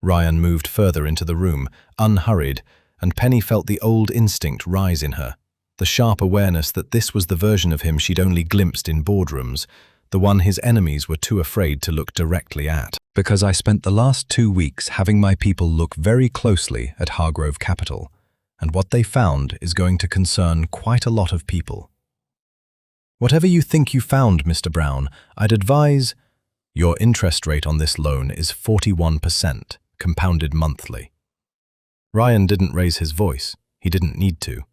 Ryan moved further into the room, unhurried, and Penny felt the old instinct rise in her, the sharp awareness that this was the version of him she'd only glimpsed in boardrooms, the one his enemies were too afraid to look directly at. "Because I spent the last 2 weeks having my people look very closely at Hargrove Capital, and what they found is going to concern quite a lot of people. Whatever you think you found, Mr. Brown, I'd advise your interest rate on this loan is 41%, compounded monthly." Ryan didn't raise his voice. He didn't need to.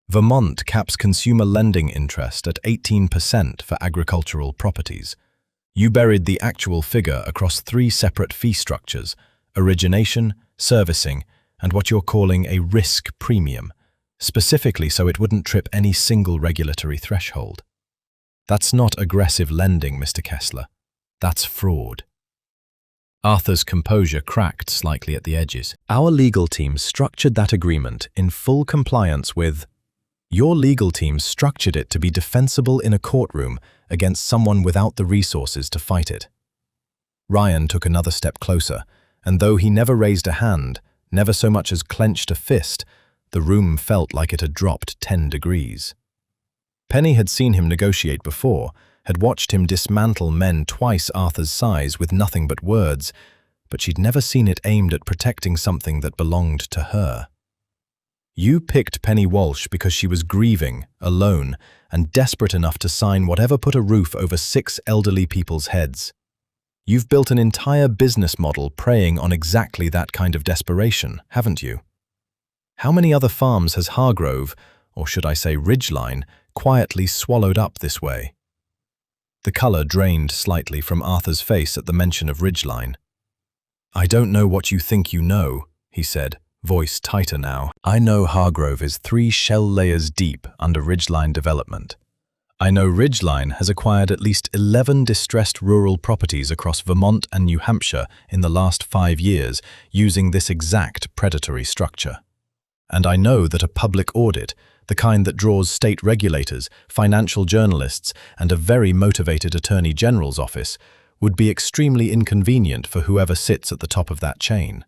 "Vermont caps consumer lending interest at 18% for agricultural properties. You buried the actual figure across 3 separate fee structures: origination, servicing, and what you're calling a risk premium, specifically so it wouldn't trip any single regulatory threshold. That's not aggressive lending, Mr. Kessler. That's fraud." Arthur's composure cracked slightly at the edges. "Our legal team structured that agreement in full compliance with—" "Your legal team structured it to be defensible in a courtroom against someone without the resources to fight it." Ryan took another step closer, and though he never raised a hand, never so much as clenched a fist, the room felt like it had dropped 10 degrees. Penny had seen him negotiate before, had watched him dismantle men twice Arthur's size with nothing but words, but she'd never seen it aimed at protecting something that belonged to her. "You picked Penny Walsh because she was grieving, alone, and desperate enough to sign whatever put a roof over 6 elderly people's heads. You've built an entire business model preying on exactly that kind of desperation, haven't you? How many other farms has Hargrove, or should I say Ridgeline, quietly swallowed up this way?" The colour drained slightly from Arthur's face at the mention of Ridgeline. "I don't know what you think you know," he said, voice tighter now. "I know Hargrove is 3 shell layers deep under Ridgeline development. I know Ridgeline has acquired at least 11 distressed rural properties across Vermont and New Hampshire in the last 5 years using this exact predatory structure. And I know that a public audit, the kind that draws state regulators, financial journalists, and a very motivated Attorney General's office, would be extremely inconvenient for whoever sits at the top of that chain."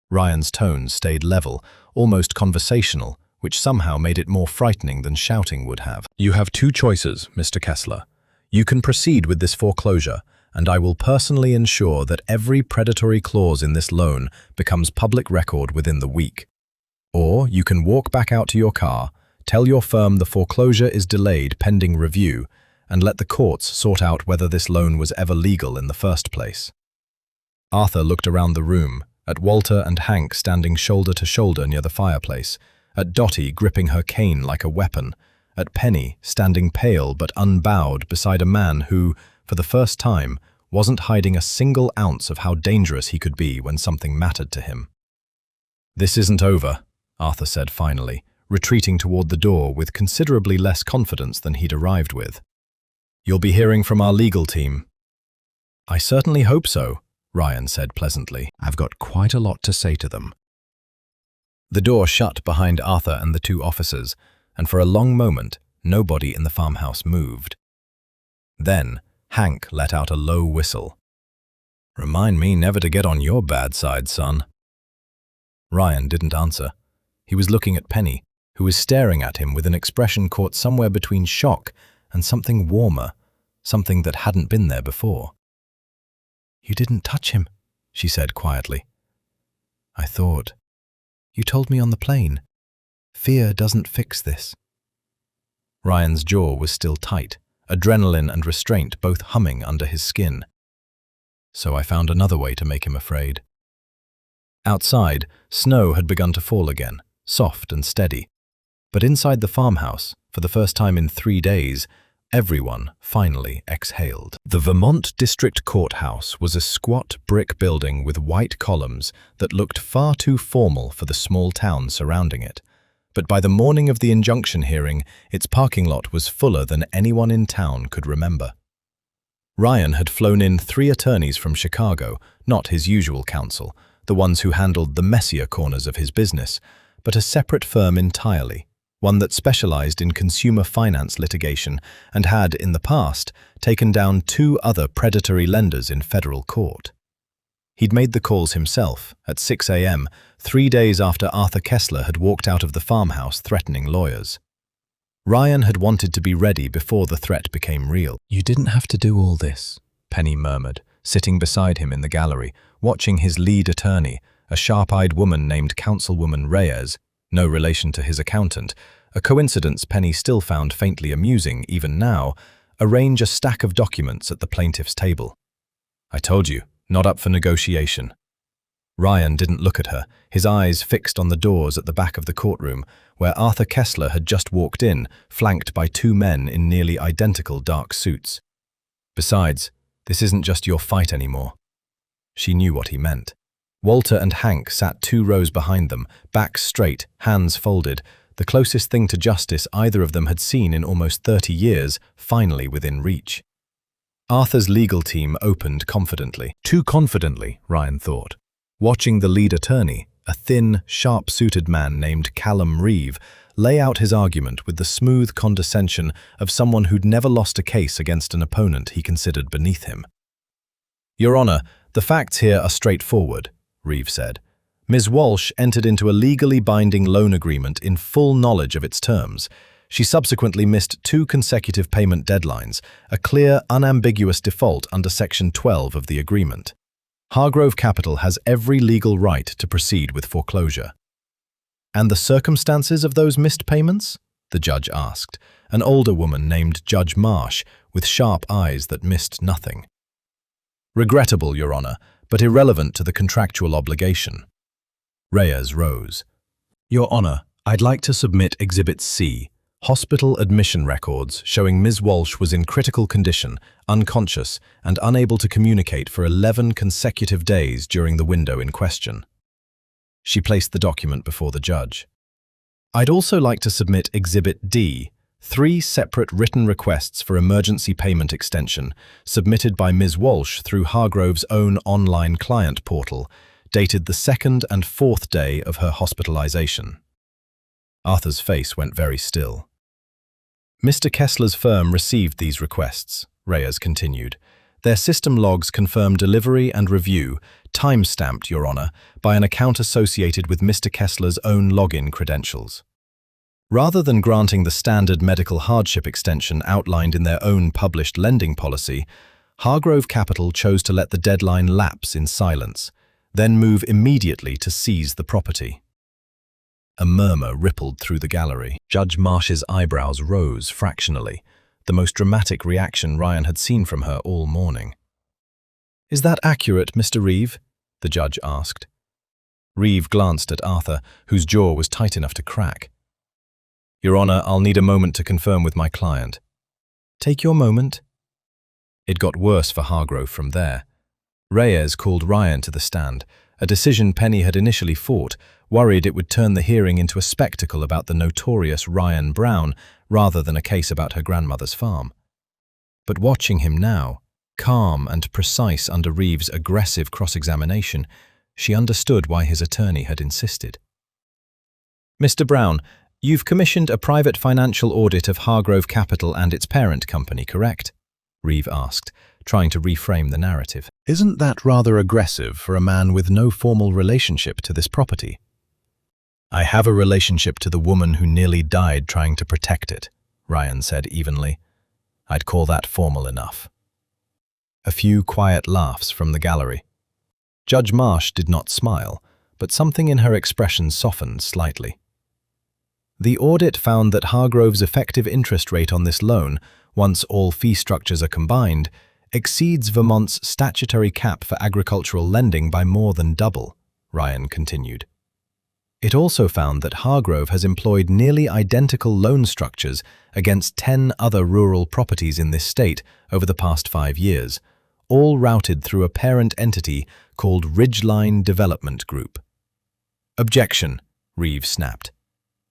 Ryan's tone stayed level, almost conversational, which somehow made it more frightening than shouting would have. "You have 2 choices, Mr. Kessler. You can proceed with this foreclosure, and I will personally ensure that every predatory clause in this loan becomes public record within the week. Or you can walk back out to your car, tell your firm the foreclosure is delayed pending review, and let the courts sort out whether this loan was ever legal in the first place." Arthur looked around the room, at Walter and Hank standing shoulder to shoulder near the fireplace, at Dottie gripping her cane like a weapon, at Penny standing pale but unbowed beside a man who, for the first time, wasn't hiding a single ounce of how dangerous he could be when something mattered to him. "This isn't over," Arthur said finally, retreating toward the door with considerably less confidence than he'd arrived with. "You'll be hearing from our legal team." "I certainly hope so," Ryan said pleasantly. "I've got quite a lot to say to them." The door shut behind Arthur and the 2 officers, and for a long moment, nobody in the farmhouse moved. Then, Hank let out a low whistle. Remind me never to get on your bad side, son. Ryan didn't answer. He was looking at Penny, who was staring at him with an expression caught somewhere between shock and something warmer, something that hadn't been there before. "You didn't touch him," she said quietly. "I thought. You told me on the plane. Fear doesn't fix this." Ryan's jaw was still tight, adrenaline and restraint both humming under his skin. So I found another way to make him afraid. Outside, snow had begun to fall again, soft and steady. But inside the farmhouse, for the first time in 3 days, everyone finally exhaled. The Vermont District Courthouse was a squat brick building with white columns that looked far too formal for the small town surrounding it. But by the morning of the injunction hearing, its parking lot was fuller than anyone in town could remember. Ryan had flown in 3 attorneys from Chicago, not his usual counsel, the ones who handled the messier corners of his business, but a separate firm entirely, one that specialized in consumer finance litigation and had, in the past, taken down 2 other predatory lenders in federal court. He'd made the calls himself, at 6 a.m., 3 days after Arthur Kessler had walked out of the farmhouse threatening lawyers. Ryan had wanted to be ready before the threat became real. "You didn't have to do all this," Penny murmured, sitting beside him in the gallery, watching his lead attorney, a sharp-eyed woman named Councilwoman Reyes, no relation to his accountant, a coincidence Penny still found faintly amusing even now, arrange a stack of documents at the plaintiff's table. "I told you, not up for negotiation." Ryan didn't look at her, his eyes fixed on the doors at the back of the courtroom, where Arthur Kessler had just walked in, flanked by 2 men in nearly identical dark suits. "Besides, this isn't just your fight anymore." She knew what he meant. Walter and Hank sat 2 rows behind them, backs straight, hands folded, the closest thing to justice either of them had seen in almost 30 years, finally within reach. Arthur's legal team opened confidently. Too confidently, Ryan thought. Watching the lead attorney, a thin, sharp-suited man named Callum Reeve, lay out his argument with the smooth condescension of someone who'd never lost a case against an opponent he considered beneath him. "Your Honor, the facts here are straightforward," Reeve said. "Ms. Walsh entered into a legally binding loan agreement in full knowledge of its terms. She subsequently missed 2 consecutive payment deadlines, a clear, unambiguous default under Section 12 of the agreement. Hargrove Capital has every legal right to proceed with foreclosure." "And the circumstances of those missed payments?" the judge asked, an older woman named Judge Marsh, with sharp eyes that missed nothing. "Regrettable, Your Honor, but irrelevant to the contractual obligation." Reyes rose. "Your Honor, I'd like to submit Exhibit C, hospital admission records showing Ms. Walsh was in critical condition, unconscious, and unable to communicate for 11 consecutive days during the window in question." She placed the document before the judge. "I'd also like to submit Exhibit D, 3 separate written requests for emergency payment extension, submitted by Ms. Walsh through Hargrove's own online client portal, dated the 2nd and 4th day of her hospitalization." Arthur's face went very still. "Mr. Kessler's firm received these requests," Reyes continued. "Their system logs confirm delivery and review, time-stamped, Your Honor, by an account associated with Mr. Kessler's own login credentials. Rather than granting the standard medical hardship extension outlined in their own published lending policy, Hargrove Capital chose to let the deadline lapse in silence, then move immediately to seize the property." A murmur rippled through the gallery. Judge Marsh's eyebrows rose fractionally, the most dramatic reaction Ryan had seen from her all morning. "Is that accurate, Mr. Reeve?" the judge asked. Reeve glanced at Arthur, whose jaw was tight enough to crack. "Your Honor, I'll need a moment to confirm with my client." "Take your moment." It got worse for Hargrove from there. Reyes called Ryan to the stand, a decision Penny had initially fought, worried it would turn the hearing into a spectacle about the notorious Ryan Brown rather than a case about her grandmother's farm. But watching him now, calm and precise under Reeve's aggressive cross-examination, she understood why his attorney had insisted. "Mr. Brown, you've commissioned a private financial audit of Hargrove Capital and its parent company, correct?" Reeve asked, trying to reframe the narrative. Isn't that rather aggressive for a man with no formal relationship to this property? I have a relationship to the woman who nearly died trying to protect it, Ryan said evenly. I'd call that formal enough. A few quiet laughs from the gallery. Judge Marsh did not smile, but something in her expression softened slightly. The audit found that Hargrove's effective interest rate on this loan, once all fee structures are combined, exceeds Vermont's statutory cap for agricultural lending by more than double, Ryan continued. It also found that Hargrove has employed nearly identical loan structures against 10 other rural properties in this state over the past 5 years, all routed through a parent entity called Ridgeline Development Group. Objection, Reeves snapped.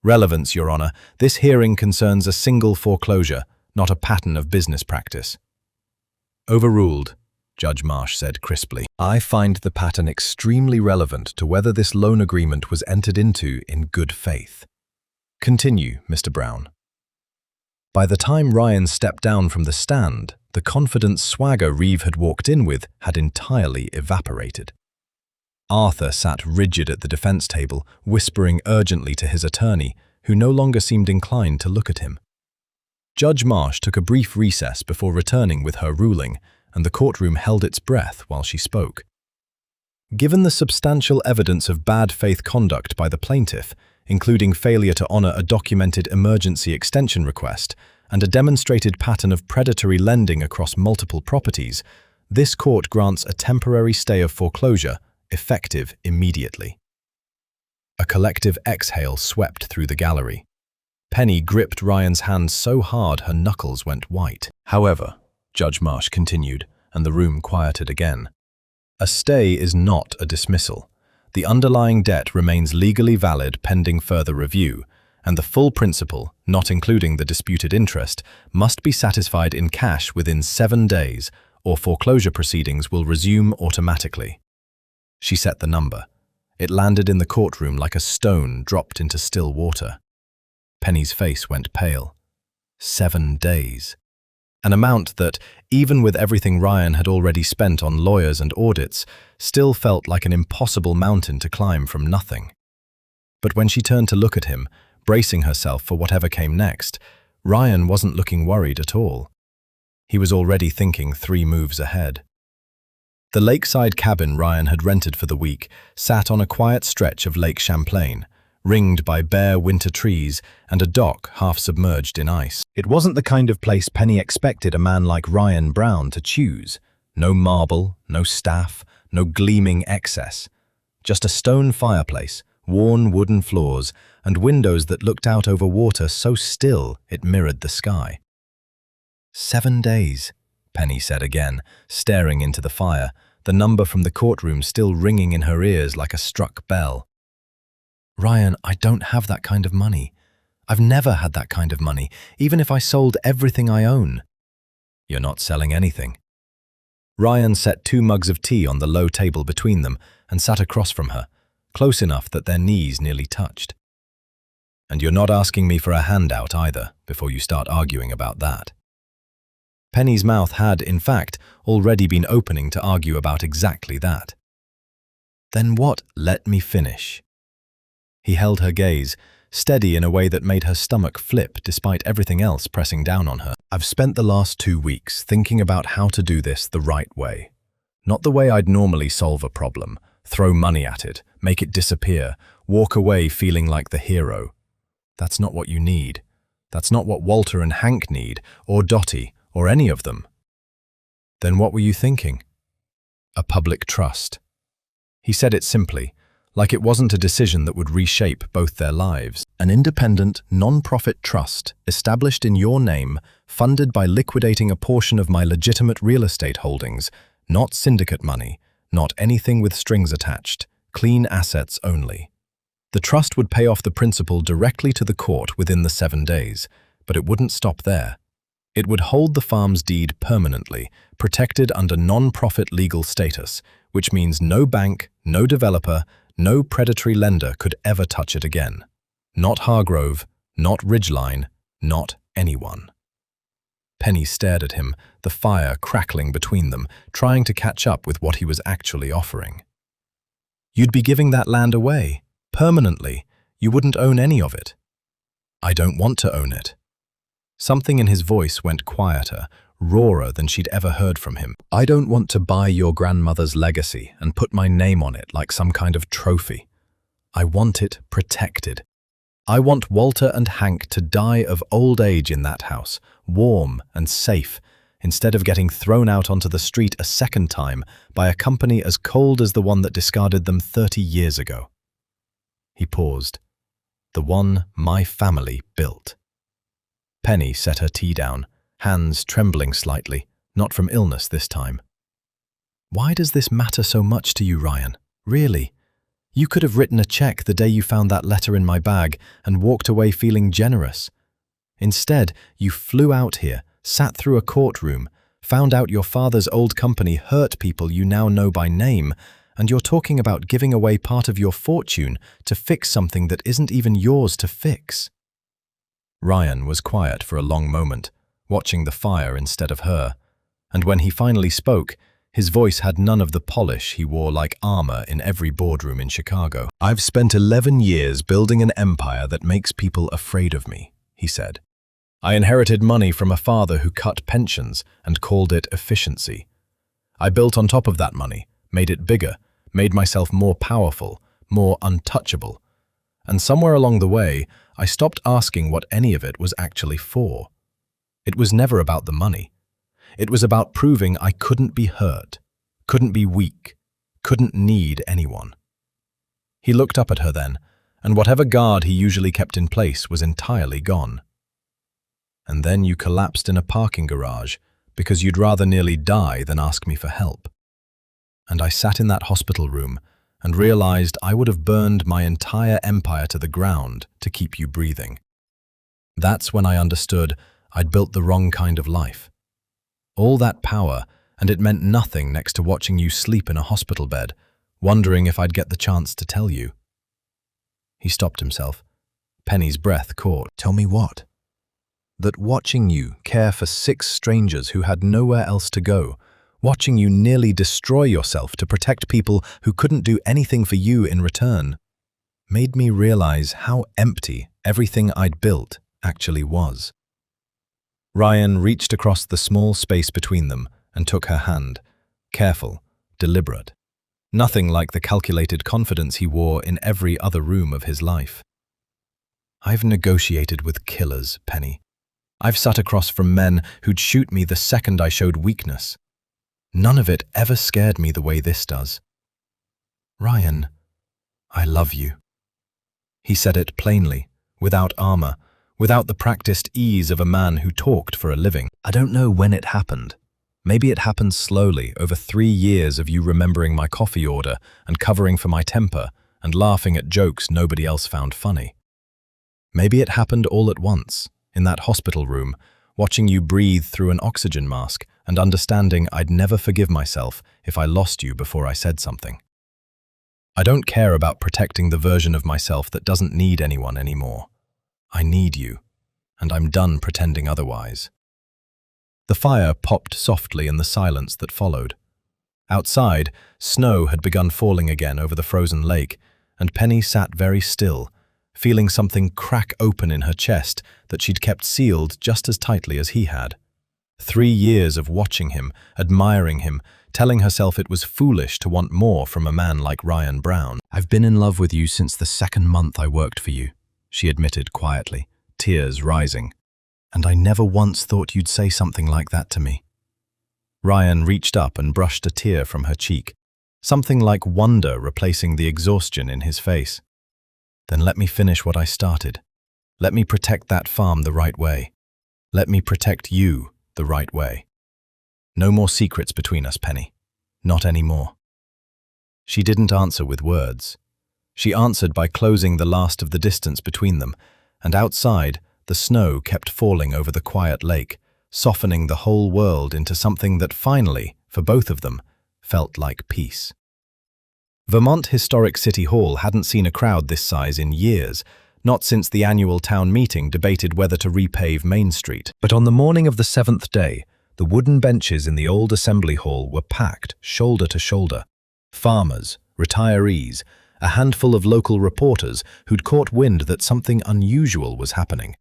Relevance, Your Honor. This hearing concerns a single foreclosure, not a pattern of business practice. Overruled, Judge Marsh said crisply. I find the pattern extremely relevant to whether this loan agreement was entered into in good faith. Continue, Mr. Brown. By the time Ryan stepped down from the stand, the confident swagger Reeve had walked in with had entirely evaporated. Arthur sat rigid at the defense table, whispering urgently to his attorney, who no longer seemed inclined to look at him. Judge Marsh took a brief recess before returning with her ruling, and the courtroom held its breath while she spoke. Given the substantial evidence of bad faith conduct by the plaintiff, including failure to honor a documented emergency extension request and a demonstrated pattern of predatory lending across multiple properties, this court grants a temporary stay of foreclosure, effective immediately. A collective exhale swept through the gallery. Penny gripped Ryan's hand so hard her knuckles went white. However, Judge Marsh continued, and the room quieted again. A stay is not a dismissal. The underlying debt remains legally valid pending further review, and the full principal, not including the disputed interest, must be satisfied in cash within 7 days, or foreclosure proceedings will resume automatically. She set the number. It landed in the courtroom like a stone dropped into still water. Penny's face went pale. 7 days. An amount that, even with everything Ryan had already spent on lawyers and audits, still felt like an impossible mountain to climb from nothing. But when she turned to look at him, bracing herself for whatever came next, Ryan wasn't looking worried at all. He was already thinking 3 moves ahead. The lakeside cabin Ryan had rented for the week sat on a quiet stretch of Lake Champlain, ringed by bare winter trees and a dock half submerged in ice. It wasn't the kind of place Penny expected a man like Ryan Brown to choose. No marble, no staff, no gleaming excess. Just a stone fireplace, worn wooden floors, and windows that looked out over water so still it mirrored the sky. 7 days, Penny said again, staring into the fire, the number from the courtroom still ringing in her ears like a struck bell. Ryan, I don't have that kind of money. I've never had that kind of money, even if I sold everything I own. You're not selling anything. Ryan set 2 mugs of tea on the low table between them and sat across from her, close enough that their knees nearly touched. And you're not asking me for a handout either, before you start arguing about that. Penny's mouth had, in fact, already been opening to argue about exactly that. Then what? Let me finish. He held her gaze, steady in a way that made her stomach flip despite everything else pressing down on her. I've spent the last 2 weeks thinking about how to do this the right way. Not the way I'd normally solve a problem, throw money at it, make it disappear, walk away feeling like the hero. That's not what you need. That's not what Walter and Hank need, or Dottie, or any of them. Then what were you thinking? A public trust. He said it simply, like it wasn't a decision that would reshape both their lives. An independent, non-profit trust established in your name, funded by liquidating a portion of my legitimate real estate holdings, not syndicate money, not anything with strings attached, clean assets only. The trust would pay off the principal directly to the court within the 7 days, but it wouldn't stop there. It would hold the farm's deed permanently, protected under non-profit legal status, which means no bank, no developer, no predatory lender could ever touch it again. Not Hargrove, not Ridgeline, not anyone. Penny stared at him, the fire crackling between them, trying to catch up with what he was actually offering. "You'd be giving that land away, permanently. You wouldn't own any of it." "I don't want to own it." Something in his voice went quieter, rawer than she'd ever heard from him. "I don't want to buy your grandmother's legacy and put my name on it like some kind of trophy. I want it protected. I want Walter and Hank to die of old age in that house, warm and safe, instead of getting thrown out onto the street a second time by a company as cold as the one that discarded them 30 years ago." He paused. "The one my family built." Penny set her tea down, hands trembling slightly, not from illness this time. "Why does this matter so much to you, Ryan? Really? You could have written a check the day you found that letter in my bag and walked away feeling generous. Instead, you flew out here, sat through a courtroom, found out your father's old company hurt people you now know by name, and you're talking about giving away part of your fortune to fix something that isn't even yours to fix." Ryan was quiet for a long moment, watching the fire instead of her, and when he finally spoke, his voice had none of the polish he wore like armor in every boardroom in Chicago. "I've spent 11 years building an empire that makes people afraid of me," he said. "I inherited money from a father who cut pensions and called it efficiency. I built on top of that money, made it bigger, made myself more powerful, more untouchable. And somewhere along the way, I stopped asking what any of it was actually for. It was never about the money. It was about proving I couldn't be hurt, couldn't be weak, couldn't need anyone." He looked up at her then, and whatever guard he usually kept in place was entirely gone. "And then you collapsed in a parking garage because you'd rather nearly die than ask me for help. And I sat in that hospital room and realized I would have burned my entire empire to the ground to keep you breathing. That's when I understood I'd built the wrong kind of life. All that power, and it meant nothing next to watching you sleep in a hospital bed, wondering if I'd get the chance to tell you." He stopped himself. Penny's breath caught. "Tell me what?" "That watching you care for 6 strangers who had nowhere else to go, watching you nearly destroy yourself to protect people who couldn't do anything for you in return, made me realize how empty everything I'd built actually was." Ryan reached across the small space between them and took her hand, careful, deliberate. Nothing like the calculated confidence he wore in every other room of his life. "I've negotiated with killers, Penny. I've sat across from men who'd shoot me the second I showed weakness. None of it ever scared me the way this does. Ryan, I love you." He said it plainly, without armor, without the practiced ease of a man who talked for a living. "I don't know when it happened. Maybe it happened slowly over 3 years of you remembering my coffee order and covering for my temper and laughing at jokes nobody else found funny. Maybe it happened all at once, in that hospital room, watching you breathe through an oxygen mask and understanding I'd never forgive myself if I lost you before I said something. I don't care about protecting the version of myself that doesn't need anyone anymore. I need you, and I'm done pretending otherwise." The fire popped softly in the silence that followed. Outside, snow had begun falling again over the frozen lake, and Penny sat very still, feeling something crack open in her chest that she'd kept sealed just as tightly as he had. 3 years of watching him, admiring him, telling herself it was foolish to want more from a man like Ryan Brown. "I've been in love with you since the 2nd month I worked for you," she admitted quietly, tears rising. "And I never once thought you'd say something like that to me." Ryan reached up and brushed a tear from her cheek, something like wonder replacing the exhaustion in his face. "Then let me finish what I started. Let me protect that farm the right way. Let me protect you the right way. No more secrets between us, Penny. Not anymore." She didn't answer with words. She answered by closing the last of the distance between them, and outside, the snow kept falling over the quiet lake, softening the whole world into something that finally, for both of them, felt like peace. Vermont Historic City Hall hadn't seen a crowd this size in years, not since the annual town meeting debated whether to repave Main Street. But on the morning of the 7th day, the wooden benches in the old assembly hall were packed shoulder to shoulder. Farmers, retirees, a handful of local reporters who'd caught wind that something unusual was happening.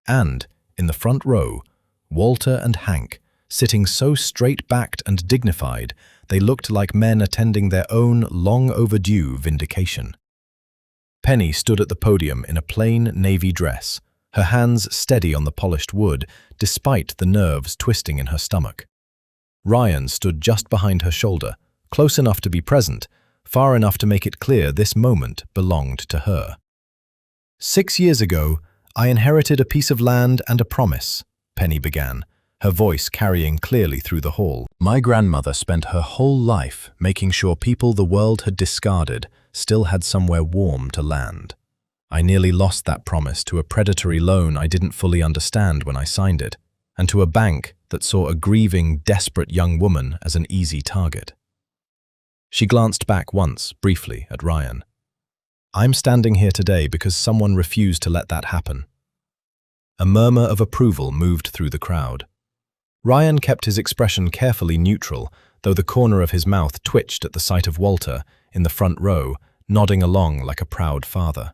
And, in the front row, Walter and Hank, sitting so straight-backed and dignified, they looked like men attending their own long-overdue vindication. Penny stood at the podium in a plain navy dress, her hands steady on the polished wood, despite the nerves twisting in her stomach. Ryan stood just behind her shoulder, close enough to be present, far enough to make it clear this moment belonged to her. 6 years ago, I inherited a piece of land and a promise, Penny began, her voice carrying clearly through the hall. My grandmother spent her whole life making sure people the world had discarded still had somewhere warm to land. I nearly lost that promise to a predatory loan I didn't fully understand when I signed it, and to a bank that saw a grieving, desperate young woman as an easy target. She glanced back once, briefly, at Ryan. I'm standing here today because someone refused to let that happen. A murmur of approval moved through the crowd. Ryan kept his expression carefully neutral, though the corner of his mouth twitched at the sight of Walter, in the front row, nodding along like a proud father.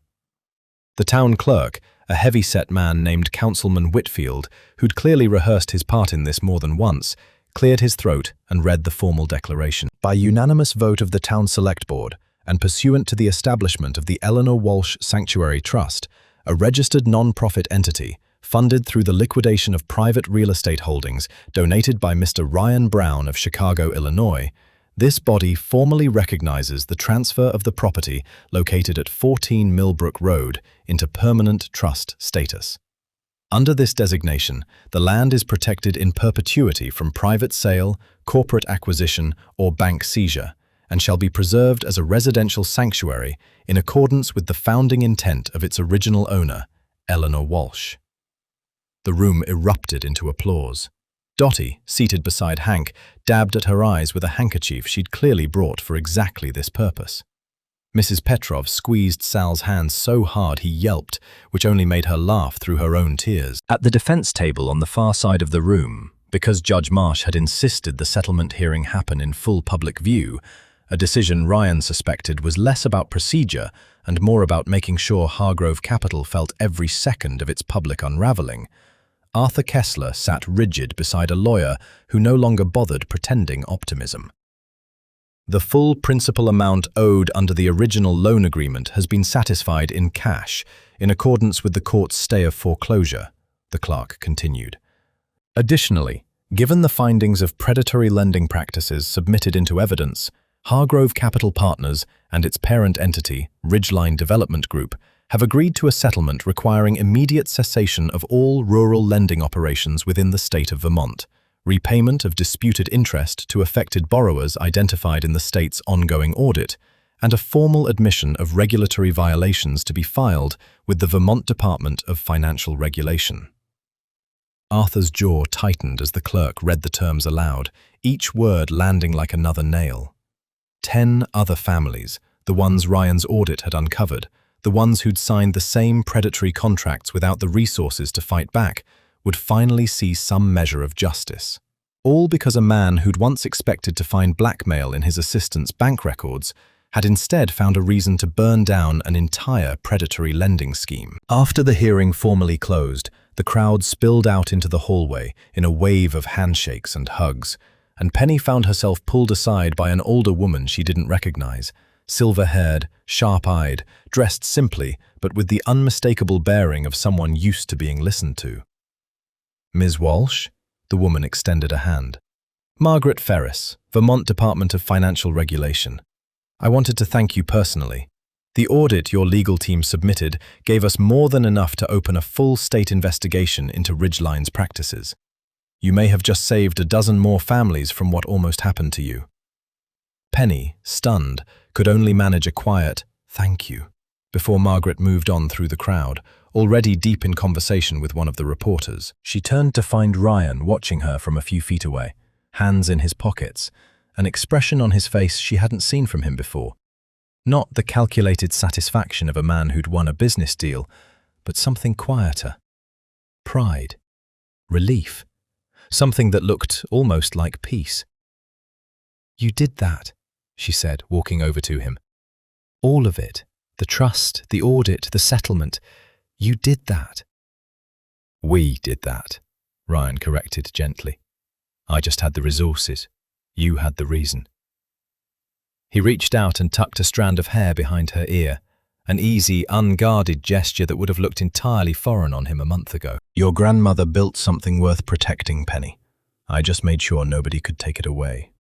The town clerk, a heavy-set man named Councilman Whitfield, who'd clearly rehearsed his part in this more than once, cleared his throat and read the formal declaration. By unanimous vote of the Town Select Board, and pursuant to the establishment of the Eleanor Walsh Sanctuary Trust, a registered non-profit entity, funded through the liquidation of private real estate holdings donated by Mr. Ryan Brown of Chicago, Illinois, this body formally recognizes the transfer of the property located at 14 Millbrook Road into permanent trust status. Under this designation, the land is protected in perpetuity from private sale, corporate acquisition, or bank seizure, and shall be preserved as a residential sanctuary in accordance with the founding intent of its original owner, Eleanor Walsh. The room erupted into applause. Dottie, seated beside Hank, dabbed at her eyes with a handkerchief she'd clearly brought for exactly this purpose. Mrs. Petrov squeezed Sal's hand so hard he yelped, which only made her laugh through her own tears. At the defense table on the far side of the room, because Judge Marsh had insisted the settlement hearing happen in full public view, a decision Ryan suspected was less about procedure and more about making sure Hargrove Capital felt every second of its public unraveling, Arthur Kessler sat rigid beside a lawyer who no longer bothered pretending optimism. The full principal amount owed under the original loan agreement has been satisfied in cash, in accordance with the court's stay of foreclosure, the clerk continued. Additionally, given the findings of predatory lending practices submitted into evidence, Hargrove Capital Partners and its parent entity, Ridgeline Development Group, have agreed to a settlement requiring immediate cessation of all rural lending operations within the state of Vermont, repayment of disputed interest to affected borrowers identified in the state's ongoing audit, and a formal admission of regulatory violations to be filed with the Vermont Department of Financial Regulation. Arthur's jaw tightened as the clerk read the terms aloud, each word landing like another nail. 10 other families, the ones Ryan's audit had uncovered, the ones who'd signed the same predatory contracts without the resources to fight back, would finally see some measure of justice. All because a man who'd once expected to find blackmail in his assistant's bank records had instead found a reason to burn down an entire predatory lending scheme. After the hearing formally closed, the crowd spilled out into the hallway in a wave of handshakes and hugs, and Penny found herself pulled aside by an older woman she didn't recognize, silver-haired, sharp-eyed, dressed simply, but with the unmistakable bearing of someone used to being listened to. Ms. Walsh? The woman extended a hand. Margaret Ferris, Vermont Department of Financial Regulation. I wanted to thank you personally. The audit your legal team submitted gave us more than enough to open a full state investigation into Ridgeline's practices. You may have just saved a dozen more families from what almost happened to you. Penny, stunned, could only manage a quiet, "Thank you," before Margaret moved on through the crowd, already deep in conversation with one of the reporters. She turned to find Ryan watching her from a few feet away, hands in his pockets, an expression on his face she hadn't seen from him before. Not the calculated satisfaction of a man who'd won a business deal, but something quieter. Pride. Relief. Something that looked almost like peace. "You did that," she said, walking over to him. "All of it. The trust, the audit, the settlement. You did that." "We did that," Ryan corrected gently. "I just had the resources. You had the reason." He reached out and tucked a strand of hair behind her ear, an easy, unguarded gesture that would have looked entirely foreign on him a month ago. "Your grandmother built something worth protecting, Penny. I just made sure nobody could take it away."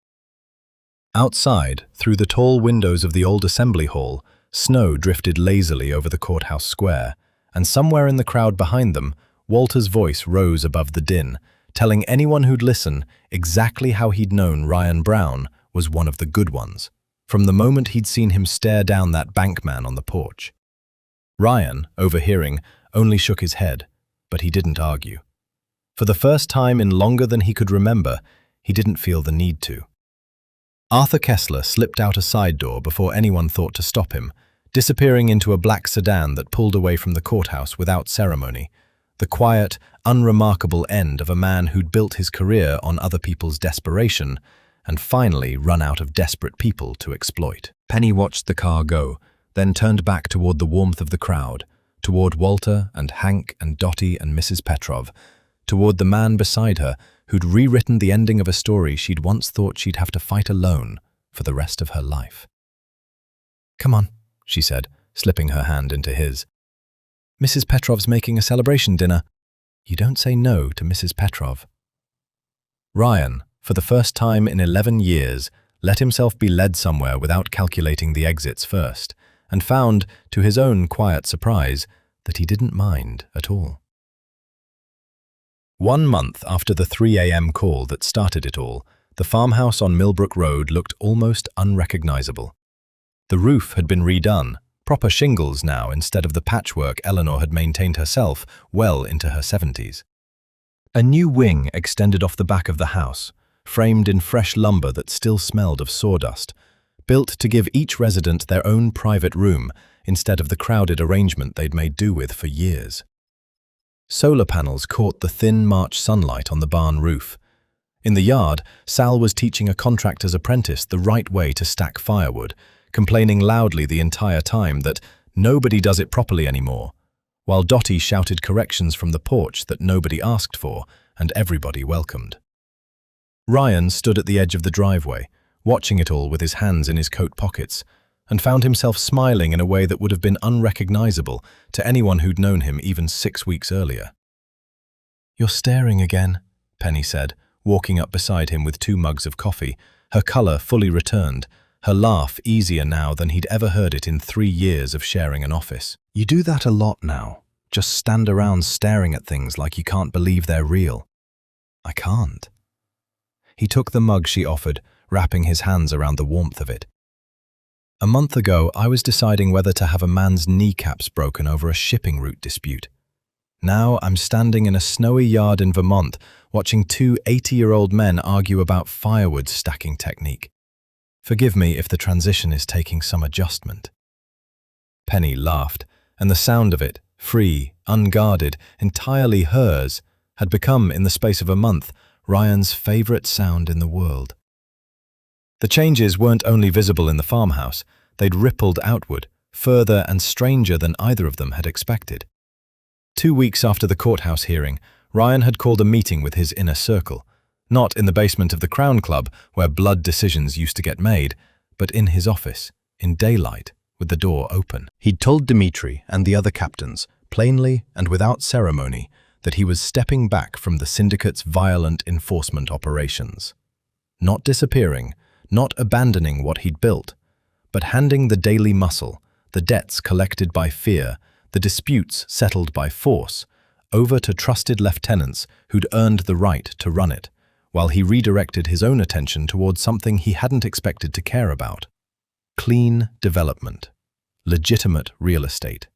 Outside, through the tall windows of the old assembly hall, snow drifted lazily over the courthouse square, and somewhere in the crowd behind them, Walter's voice rose above the din, telling anyone who'd listen exactly how he'd known Ryan Brown was one of the good ones, from the moment he'd seen him stare down that bankman on the porch. Ryan, overhearing, only shook his head, but he didn't argue. For the first time in longer than he could remember, he didn't feel the need to. Arthur Kessler slipped out a side door before anyone thought to stop him, disappearing into a black sedan that pulled away from the courthouse without ceremony, the quiet, unremarkable end of a man who'd built his career on other people's desperation and finally run out of desperate people to exploit. Penny watched the car go, then turned back toward the warmth of the crowd, toward Walter and Hank and Dottie and Mrs. Petrov, toward the man beside her who'd rewritten the ending of a story she'd once thought she'd have to fight alone for the rest of her life. "Come on," she said, slipping her hand into his. "Mrs. Petrov's making a celebration dinner. You don't say no to Mrs. Petrov." Ryan, for the first time in 11 years, let himself be led somewhere without calculating the exits first, and found, to his own quiet surprise, that he didn't mind at all. 1 month after the 3 a.m. call that started it all, the farmhouse on Millbrook Road looked almost unrecognizable. The roof had been redone, proper shingles now instead of the patchwork Eleanor had maintained herself well into her 70s. A new wing extended off the back of the house, framed in fresh lumber that still smelled of sawdust, built to give each resident their own private room instead of the crowded arrangement they'd made do with for years. Solar panels caught the thin March sunlight on the barn roof. In the yard, Sal was teaching a contractor's apprentice the right way to stack firewood, complaining loudly the entire time that nobody does it properly anymore, while Dottie shouted corrections from the porch that nobody asked for and everybody welcomed. Ryan stood at the edge of the driveway, watching it all with his hands in his coat pockets, and found himself smiling in a way that would have been unrecognizable to anyone who'd known him even 6 weeks earlier. "You're staring again," Penny said, walking up beside him with 2 mugs of coffee, her color fully returned, her laugh easier now than he'd ever heard it in 3 years of sharing an office. "You do that a lot now, just stand around staring at things like you can't believe they're real." "I can't." He took the mug she offered, wrapping his hands around the warmth of it. "A month ago, I was deciding whether to have a man's kneecaps broken over a shipping route dispute. Now I'm standing in a snowy yard in Vermont, watching 2 80-year-old men argue about firewood stacking technique. Forgive me if the transition is taking some adjustment." Penny laughed, and the sound of it, free, unguarded, entirely hers, had become, in the space of a month, Ryan's favorite sound in the world. The changes weren't only visible in the farmhouse, they'd rippled outward, further and stranger than either of them had expected. 2 weeks after the courthouse hearing, Ryan had called a meeting with his inner circle, not in the basement of the Crown Club where blood decisions used to get made, but in his office, in daylight, with the door open. He'd told Dimitri and the other captains, plainly and without ceremony, that he was stepping back from the syndicate's violent enforcement operations. Not disappearing, not abandoning what he'd built, but handing the daily muscle, the debts collected by fear, the disputes settled by force, over to trusted lieutenants who'd earned the right to run it, while he redirected his own attention towards something he hadn't expected to care about. Clean development. Legitimate real estate.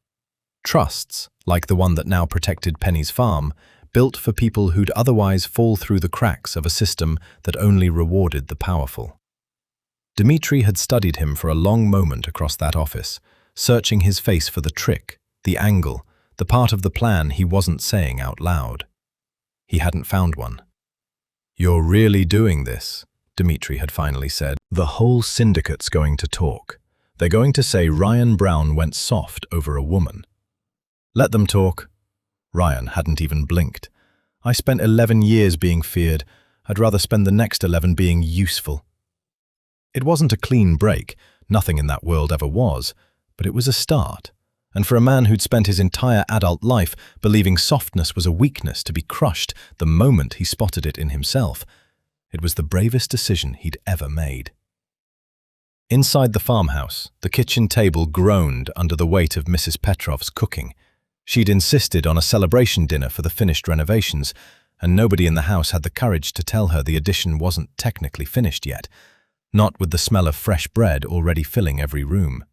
Trusts, like the one that now protected Penny's farm, built for people who'd otherwise fall through the cracks of a system that only rewarded the powerful. Dimitri had studied him for a long moment across that office, searching his face for the trick, the angle, the part of the plan he wasn't saying out loud. He hadn't found one. "You're really doing this," Dimitri had finally said. "The whole syndicate's going to talk. They're going to say Ryan Brown went soft over a woman." "Let them talk." Ryan hadn't even blinked. "I spent 11 years being feared. I'd rather spend the next 11 being useful." It wasn't a clean break, nothing in that world ever was, but it was a start. And for a man who'd spent his entire adult life believing softness was a weakness to be crushed the moment he spotted it in himself, it was the bravest decision he'd ever made. Inside the farmhouse, the kitchen table groaned under the weight of Mrs. Petrov's cooking. She'd insisted on a celebration dinner for the finished renovations, and nobody in the house had the courage to tell her the addition wasn't technically finished yet, not with the smell of fresh bread already filling every room.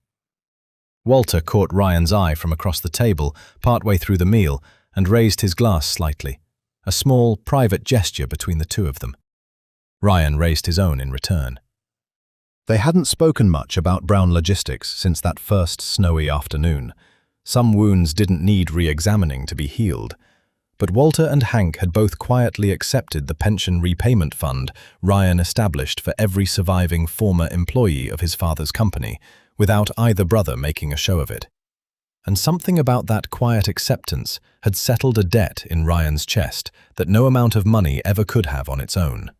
Walter caught Ryan's eye from across the table partway through the meal and raised his glass slightly, a small, private gesture between the two of them. Ryan raised his own in return. They hadn't spoken much about Brown Logistics since that first snowy afternoon. Some wounds didn't need re-examining to be healed, but Walter and Hank had both quietly accepted the pension repayment fund Ryan established for every surviving former employee of his father's company, without either brother making a show of it. And something about that quiet acceptance had settled a debt in Ryan's chest that no amount of money ever could have on its own.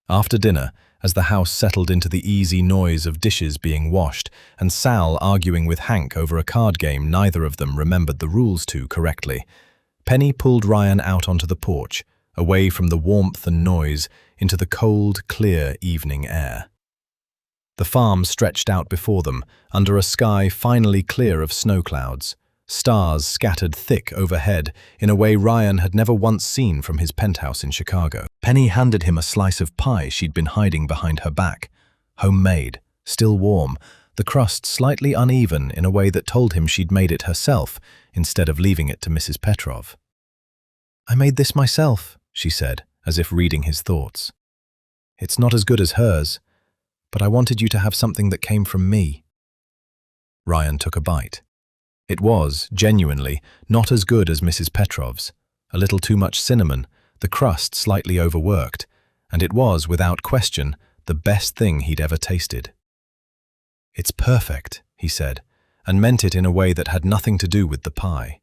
After dinner, as the house settled into the easy noise of dishes being washed and Sal arguing with Hank over a card game neither of them remembered the rules to correctly, Penny pulled Ryan out onto the porch, away from the warmth and noise, into the cold, clear evening air. The farm stretched out before them, under a sky finally clear of snow clouds, stars scattered thick overhead in a way Ryan had never once seen from his penthouse in Chicago. Penny handed him a slice of pie she'd been hiding behind her back. Homemade, still warm, the crust slightly uneven in a way that told him she'd made it herself, instead of leaving it to Mrs. Petrov. "I made this myself," she said, as if reading his thoughts. "It's not as good as hers, but I wanted you to have something that came from me." Ryan took a bite. It was, genuinely, not as good as Mrs. Petrov's. A little too much cinnamon, the crust slightly overworked, and it was, without question, the best thing he'd ever tasted. "It's perfect," he said, and meant it in a way that had nothing to do with the pie.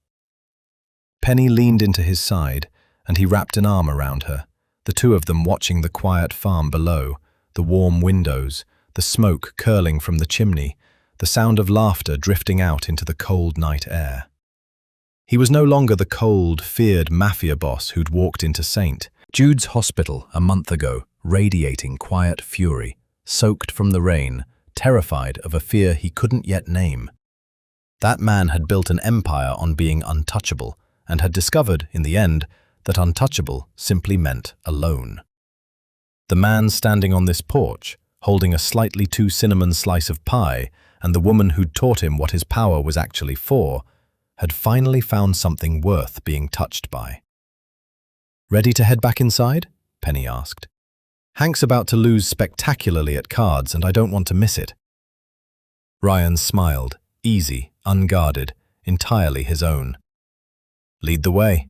Penny leaned into his side, and he wrapped an arm around her, the two of them watching the quiet farm below, the warm windows, the smoke curling from the chimney, the sound of laughter drifting out into the cold night air. He was no longer the cold, feared Mafia boss who'd walked into St. Jude's Hospital a month ago, radiating quiet fury, soaked from the rain, terrified of a fear he couldn't yet name. That man had built an empire on being untouchable, and had discovered, in the end, that untouchable simply meant alone. The man standing on this porch, holding a slightly too cinnamon slice of pie, and the woman who'd taught him what his power was actually for, had finally found something worth being touched by. "Ready to head back inside?" Penny asked. "Hank's about to lose spectacularly at cards, and I don't want to miss it." Ryan smiled, easy, unguarded, entirely his own. "Lead the way."